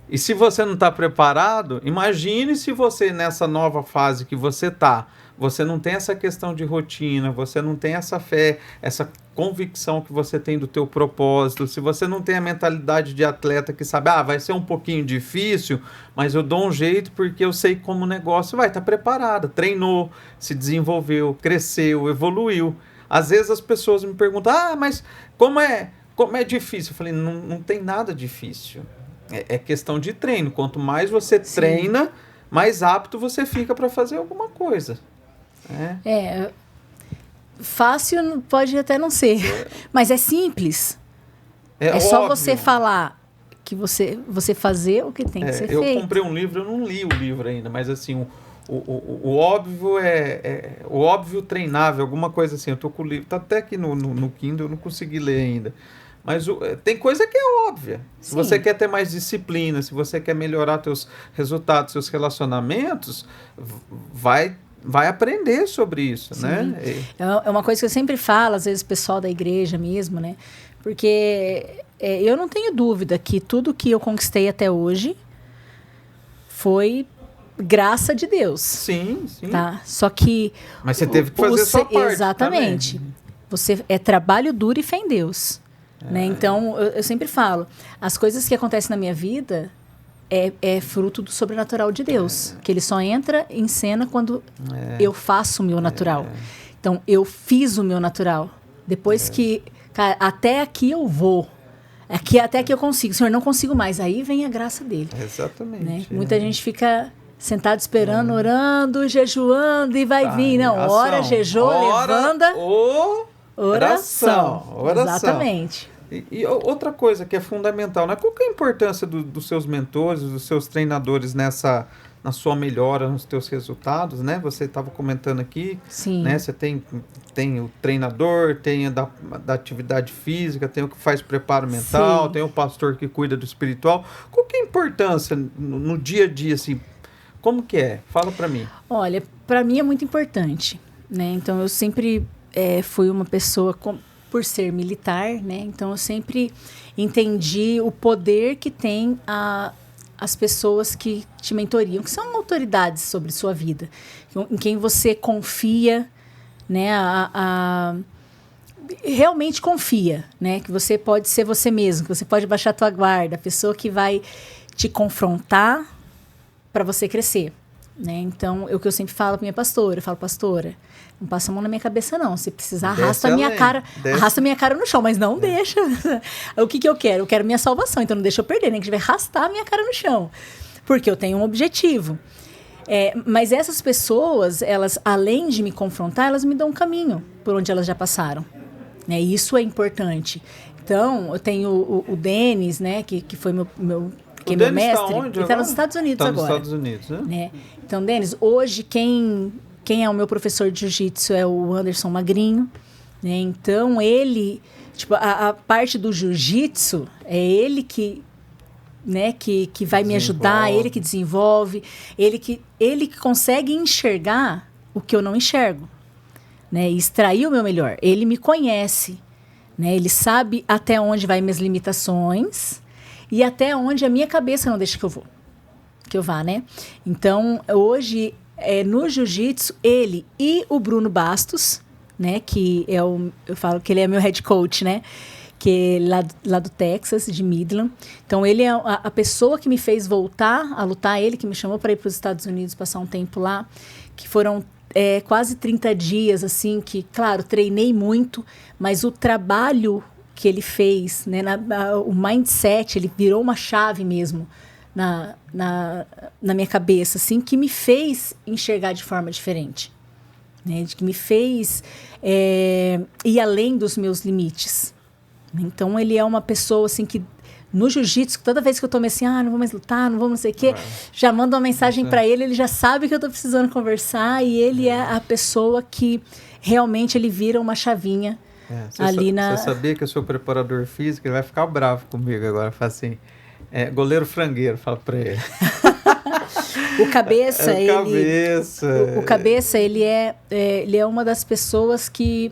E se você não está preparado, imagine se você, nessa nova fase que você está, você não tem essa questão de rotina, você não tem essa fé, essa convicção que você tem do teu propósito, se você não tem a mentalidade de atleta que sabe, vai ser um pouquinho difícil, mas eu dou um jeito porque eu sei como o negócio vai, tá preparado, treinou, se desenvolveu, cresceu, evoluiu. Às vezes as pessoas me perguntam, mas como é difícil? Eu falei, não tem nada difícil. É questão de treino. Quanto mais você treina, mais apto você fica para fazer alguma coisa. Fácil pode até não ser, mas é simples. É só óbvio. você falar que você fazer o que tem que ser feito. Eu comprei um livro, eu não li o livro ainda, mas assim, o óbvio o óbvio treinável, alguma coisa assim. Eu tô com o livro, tá até aqui no Kindle, eu não consegui ler ainda. Mas tem coisa que é óbvia. Se você quer ter mais disciplina, se você quer melhorar teus resultados, seus relacionamentos, vai aprender sobre isso, né? É uma coisa que eu sempre falo, às vezes, pessoal da igreja mesmo, né? Porque eu não tenho dúvida que tudo que eu conquistei até hoje foi graça de Deus. Sim. Tá? Só que... Mas você teve que fazer a sua parte. Exatamente. Você trabalho duro e fé em Deus. Né? Então, eu sempre falo, as coisas que acontecem na minha vida é fruto do sobrenatural de Deus, que ele só entra em cena quando eu faço o meu natural. Então, eu fiz o meu natural. Depois que... Cara, até aqui eu vou. Até aqui eu consigo. Senhor, não consigo mais. Aí vem a graça dele. Exatamente. Né? Muita gente fica sentado esperando, orando, jejuando e vai vir. Não, ora, jejua, levanta... Oração. Exatamente. E outra coisa que é fundamental, né? Qual que é a importância dos seus mentores, dos seus treinadores na sua melhora, nos teus resultados, né? Você estava comentando aqui, Sim. né? Você tem o treinador, tem da atividade física, tem o que faz preparo mental, Sim. tem o pastor que cuida do espiritual. Qual que é a importância no dia a dia, assim? Como que é? Fala para mim. Olha, para mim é muito importante, né? Então, eu sempre fui uma pessoa, por ser militar, né? Então, eu sempre entendi o poder que tem as pessoas que te mentoriam, que são autoridades sobre sua vida, em quem você confia, né? Realmente confia, né? Que você pode ser você mesmo, que você pode baixar a tua guarda, a pessoa que vai te confrontar para você crescer, né? Então, o que eu sempre falo para minha pastora, eu falo, pastora, não passa a mão na minha cabeça não, se precisar arrasta a minha cara no chão, mas não deixa. O que eu quero? Eu quero minha salvação, então não deixa eu perder, nem que tiver arrastar a minha cara no chão, porque eu tenho um objetivo. Mas essas pessoas, elas, além de me confrontar, elas me dão um caminho por onde elas já passaram, né? Isso é importante. Então, eu tenho o Denis, né, que foi meu que é meu mestre. Tá onde ele está nos Estados Unidos agora. Está nos Estados Unidos, né? Então, Denis, hoje quem é o meu professor de jiu-jitsu é o Anderson Magrinho, né? Então, ele, tipo, a parte do jiu-jitsu é ele que, né, que vai me ajudar, ele que desenvolve, ele que consegue enxergar o que eu não enxergo, né? E extrair o meu melhor. Ele me conhece, né? Ele sabe até onde vai minhas limitações e até onde a minha cabeça não deixa que eu vá, né? Então, hoje, no jiu-jitsu, ele e o Bruno Bastos, né? Que eu falo que ele é meu head coach, né? Que é lá do Texas, de Midland. Então, ele é a pessoa que me fez voltar a lutar, ele que me chamou para ir para os Estados Unidos, passar um tempo lá, que foram quase 30 dias, assim, que, claro, treinei muito, mas o trabalho que ele fez, né, o mindset, ele virou uma chave mesmo na minha cabeça, assim, que me fez enxergar de forma diferente, né, que me fez ir além dos meus limites. Então, ele é uma pessoa, assim, que no jiu-jitsu, toda vez que eu tomei assim, não vou mais lutar, não vou não sei o quê, já mando uma mensagem para ele já sabe que eu tô precisando conversar e ele é a pessoa que realmente ele vira uma chavinha ali Você sabia que eu sou preparador físico? Ele vai ficar bravo comigo agora. Fala assim, goleiro frangueiro, fala pra ele. O Cabeça, o Cabeça, ele é uma das pessoas que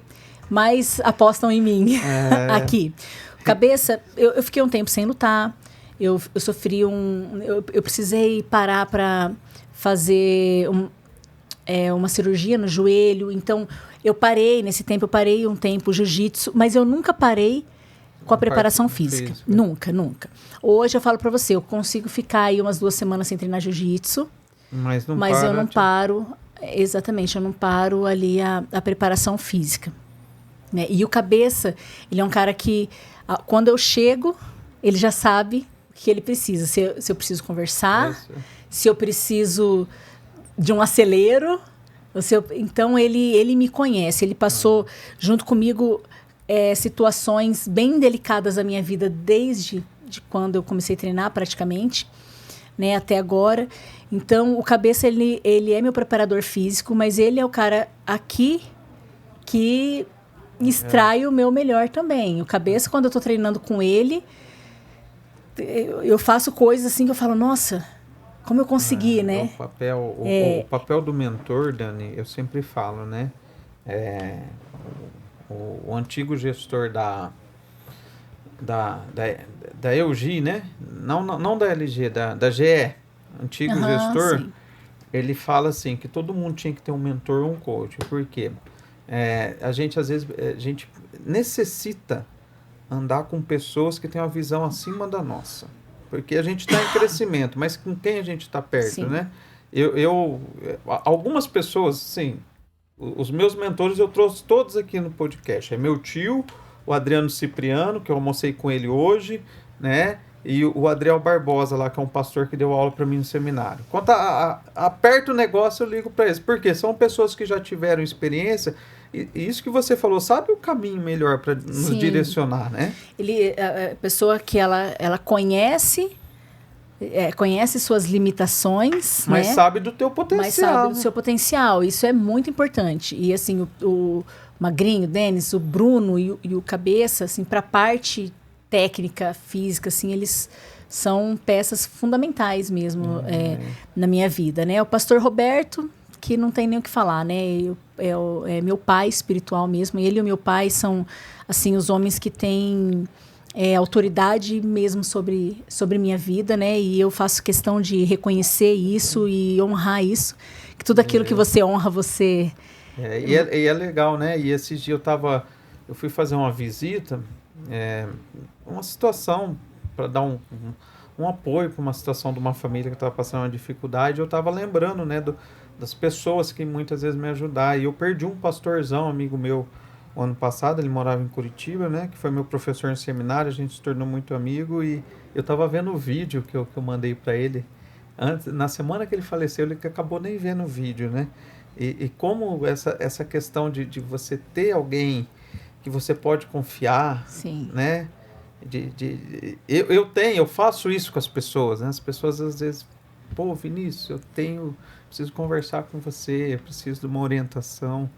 mais apostam em mim aqui. O Cabeça, eu fiquei um tempo sem lutar, eu sofri eu precisei parar para fazer uma cirurgia no joelho, então eu parei um tempo jiu-jitsu, mas eu nunca parei com a preparação física. Nunca. Hoje eu falo para você, eu consigo ficar aí umas 2 semanas sem treinar jiu-jitsu, mas eu não paro, exatamente, eu não paro ali a preparação física, né? E o Cabeça, ele é um cara que, quando eu chego, ele já sabe o que ele precisa, se eu preciso conversar, se eu preciso de um acelero. Então, ele me conhece. Ele passou junto comigo situações bem delicadas da minha vida desde quando eu comecei a treinar praticamente, né, até agora. Então, o Cabeça, ele é meu preparador físico, mas ele é o cara aqui que extrai o meu melhor também. O Cabeça, quando eu estou treinando com ele, eu faço coisas assim que eu falo, nossa, como eu consegui, né? O papel do mentor, Dani, eu sempre falo, né? O antigo gestor da EUG, né? Não da LG, da GE, antigo gestor, sim. Ele fala assim, que todo mundo tinha que ter um mentor ou um coach. Por quê? A gente, às vezes, necessita andar com pessoas que têm uma visão acima da nossa. Porque a gente está em crescimento, mas com quem a gente está perto, sim. Né? Algumas pessoas, sim, os meus mentores eu trouxe todos aqui no podcast. É meu tio, o Adriano Cipriano, que eu almocei com ele hoje, né? E o Adriel Barbosa lá, que é um pastor que deu aula para mim no seminário. Quando aperta o negócio, eu ligo para eles. Por quê? São pessoas que já tiveram experiência E isso que você falou, sabe o caminho melhor para nos Sim. direcionar, né? A pessoa que ela conhece suas limitações, Mas né? sabe do teu potencial. Mas sabe do seu potencial. Isso é muito importante. E assim, o Magrinho, o Denis, o Bruno e o Cabeça, assim, para a parte técnica, física, assim, eles são peças fundamentais mesmo na minha vida, né? O pastor Roberto, que não tem nem o que falar, né? É meu pai espiritual mesmo. Ele e o meu pai são, assim, os homens que têm autoridade mesmo sobre minha vida, né? E eu faço questão de reconhecer isso e honrar isso. Que tudo aquilo que você honra, você... E é legal, né? E esses dias eu fui fazer uma visita, uma situação para dar um apoio para uma situação de uma família que estava passando uma dificuldade. Eu estava lembrando, né, das pessoas que muitas vezes me ajudaram. E eu perdi um pastorzão, amigo meu, o ano passado. Ele morava em Curitiba, né, que foi meu professor em seminário. A gente se tornou muito amigo e eu estava vendo o vídeo que eu mandei para ele. Na semana que ele faleceu, ele acabou nem vendo o vídeo, né? E como essa questão de você ter alguém que você pode confiar, Sim. né? Eu faço isso com as pessoas, né? As pessoas às vezes, pô, Vinícius, preciso conversar com você, eu preciso de uma orientação.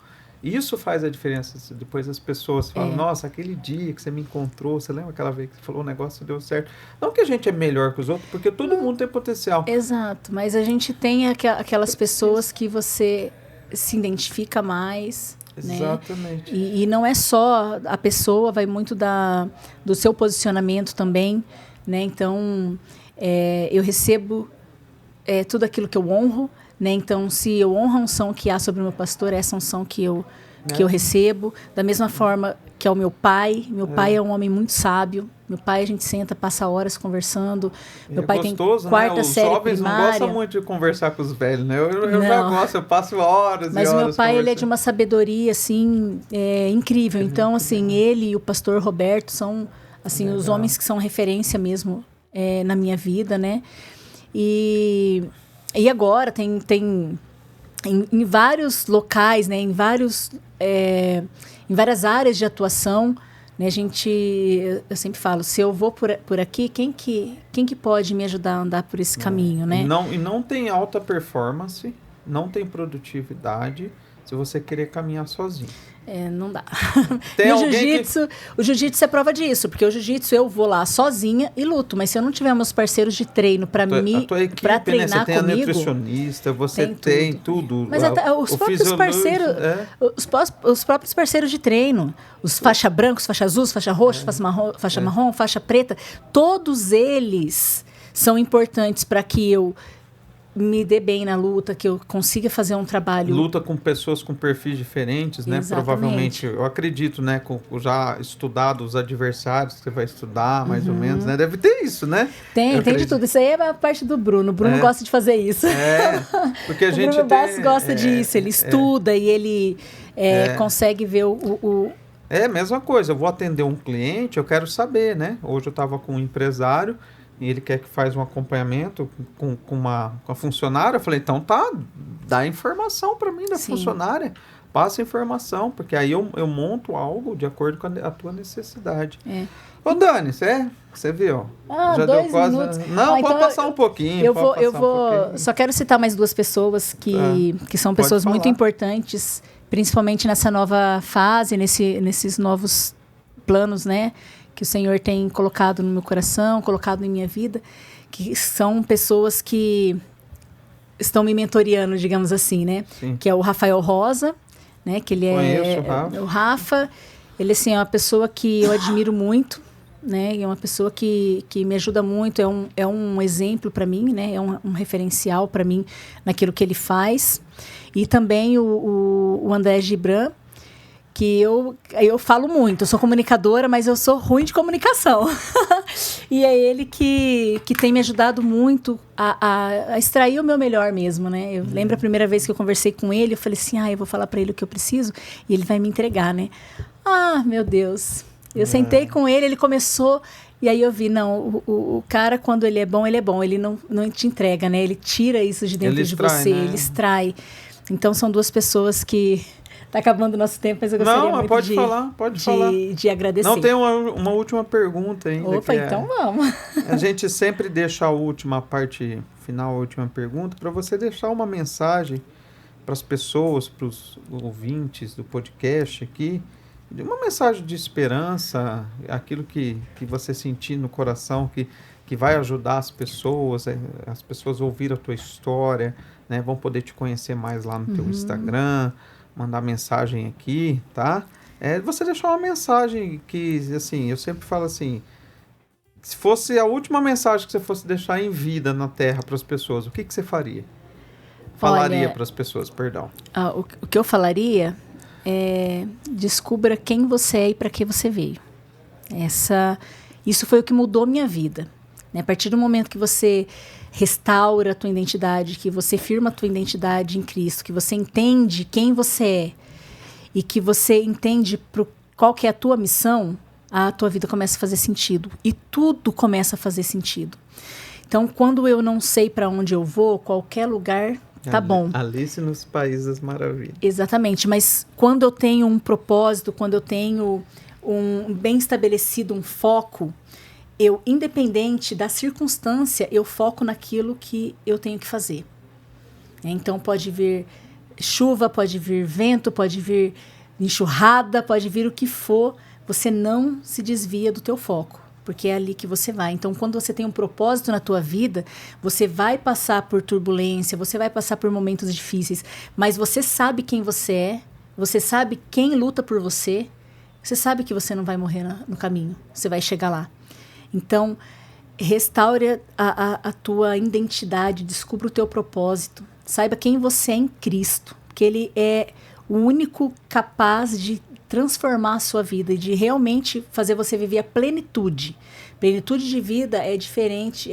Isso faz a diferença. Depois as pessoas falam, nossa, aquele dia que você me encontrou, você lembra aquela vez que você falou o negócio deu certo? Não que a gente é melhor que os outros, porque todo mundo tem potencial. Exato, mas a gente tem aquelas pessoas que você se identifica mais. Exatamente. Né? E não é só a pessoa, vai muito do seu posicionamento também, né? Então, eu recebo tudo aquilo que eu honro, né? Então, se eu honro a unção que há sobre o meu pastor, essa unção que eu recebo, da mesma forma que é o meu pai. Meu pai é um homem muito sábio. Meu pai, a gente senta, passa horas conversando. Meu pai gostoso, tem quarta série primária. Os jovens não gostam muito de conversar com os velhos, né? Eu já gosto, eu passo horas Mas e horas o meu pai, ele é de uma sabedoria, assim, incrível. Então, assim, ele e o pastor Roberto são, assim, os homens que são referência mesmo na minha vida, né? E agora tem em vários locais, né? Em várias áreas de atuação, né? Eu sempre falo, se eu vou por aqui, quem que pode me ajudar a andar por esse caminho, né? Não tem alta performance, não tem produtividade se você querer caminhar sozinho. Não dá. Tem e o jiu-jitsu é prova disso, porque o jiu-jitsu eu vou lá sozinha e luto, mas se eu não tiver meus parceiros de treino para treinar né? Você tem comigo, a nutricionista, você tem tudo. Mas até os próprios parceiros, os próprios parceiros de treino, os faixa branca, faixa azul, faixa roxa, faixa marrom, faixa preta, todos eles são importantes para que eu me dê bem na luta, que eu consiga fazer um trabalho... Luta com pessoas com perfis diferentes, né? Exatamente. Provavelmente, eu acredito, né? Com já estudado os adversários que você vai estudar, mais ou menos, né? Deve ter isso, né? Tem de tudo. Isso aí é a parte do Bruno. O Bruno gosta de fazer isso. Porque a gente o Bruno gosta disso. Ele estuda e ele consegue ver o... É a mesma coisa. Eu vou atender um cliente, eu quero saber, né? Hoje eu estava com um empresário e ele quer que faça um acompanhamento com a funcionária. Eu falei, então dá informação para mim da funcionária. Passa informação, porque aí eu monto algo de acordo com a tua necessidade. Ô, Dani, você viu? Já 2 minutos. Não, pode passar um pouquinho. Eu vou só quero citar mais 2 pessoas que são pessoas muito importantes, principalmente nessa nova fase, nesses novos planos, né? Que o Senhor tem colocado no meu coração, colocado em minha vida, que são pessoas que estão me mentoreando, digamos assim, né? Sim. Que é o Rafael Rosa, né? Que ele o Rafa. Ele, assim, é uma pessoa que eu admiro muito, né? É uma pessoa que me ajuda muito, é um exemplo para mim, né? É um referencial para mim naquilo que ele faz. E também o André Gibran, que eu falo muito, eu sou comunicadora, mas eu sou ruim de comunicação. E é ele que tem me ajudado muito a extrair o meu melhor mesmo, né? Eu lembro a primeira vez que eu conversei com ele, eu falei assim, eu vou falar para ele o que eu preciso e ele vai me entregar, né? Meu Deus. Eu sentei com ele começou, e aí eu vi, não, o cara, quando ele é bom, ele não te entrega, né? Ele tira isso de dentro de você, né? Ele extrai. Então, são duas pessoas que... Tá acabando o nosso tempo, mas eu gostaria muito pode falar. De agradecer. Não, tem uma última pergunta ainda. Opa, então vamos. A gente sempre deixa a última parte final, a última pergunta, para você deixar uma mensagem para as pessoas, para os ouvintes do podcast aqui, uma mensagem de esperança, aquilo que você sentir no coração, que vai ajudar as pessoas ouvir a tua história, né? Vão poder te conhecer mais lá no teu Instagram, mandar mensagem aqui, tá? Você deixar uma mensagem que, assim, eu sempre falo assim, se fosse a última mensagem que você fosse deixar em vida na Terra para as pessoas, o que você faria? Falaria para as pessoas, perdão. O que eu falaria é: descubra quem você é e para que você veio. Isso foi o que mudou minha vida. Né? A partir do momento que você restaura a tua identidade, que você firma a tua identidade em Cristo, que você entende quem você é e que você entende qual que é a tua missão, a tua vida começa a fazer sentido. E tudo começa a fazer sentido. Então, quando eu não sei para onde eu vou, qualquer lugar tá bom. Alice nos Países das Maravilhas. Exatamente, mas quando eu tenho um propósito, quando eu tenho um bem estabelecido, um foco, eu, independente da circunstância, eu foco naquilo que eu tenho que fazer. Então, pode vir chuva, pode vir vento, pode vir enxurrada, pode vir o que for, você não se desvia do teu foco, porque é ali que você vai. Então, quando você tem um propósito na tua vida, você vai passar por turbulência, você vai passar por momentos difíceis, mas você sabe quem você é, você sabe quem luta por você, você sabe que você não vai morrer no caminho, você vai chegar lá. Então, restaure a tua identidade, descubra o teu propósito, saiba quem você é em Cristo, que Ele é o único capaz de transformar a sua vida e de realmente fazer você viver a plenitude. Plenitude de vida é diferente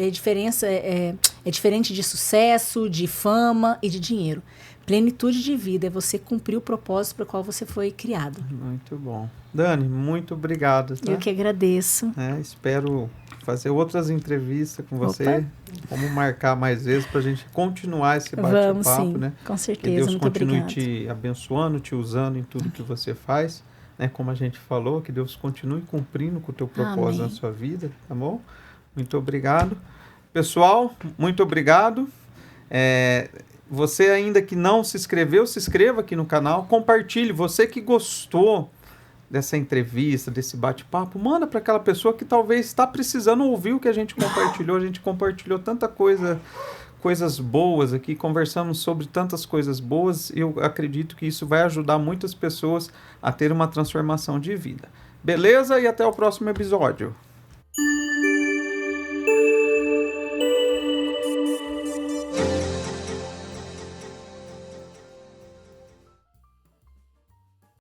de sucesso, de fama e de dinheiro. Plenitude de vida é você cumprir o propósito para o qual você foi criado. Muito bom. Dani, muito obrigado. Tá? Eu que agradeço. Espero fazer outras entrevistas com você. Opa. Vamos marcar mais vezes para a gente continuar esse bate-papo. Vamos, sim, né? Com certeza. Que Deus muito continue obrigado. Te abençoando, te usando em tudo que você faz. Né? Como a gente falou, que Deus continue cumprindo com o teu propósito na sua vida. Tá bom? Muito obrigado. Pessoal, muito obrigado. Você ainda que não se inscreveu, se inscreva aqui no canal, compartilhe. Você que gostou dessa entrevista, desse bate-papo, manda para aquela pessoa que talvez está precisando ouvir o que a gente compartilhou. A gente compartilhou tanta coisas boas aqui, conversamos sobre tantas coisas boas. Eu acredito que isso vai ajudar muitas pessoas a ter uma transformação de vida. Beleza? E até o próximo episódio.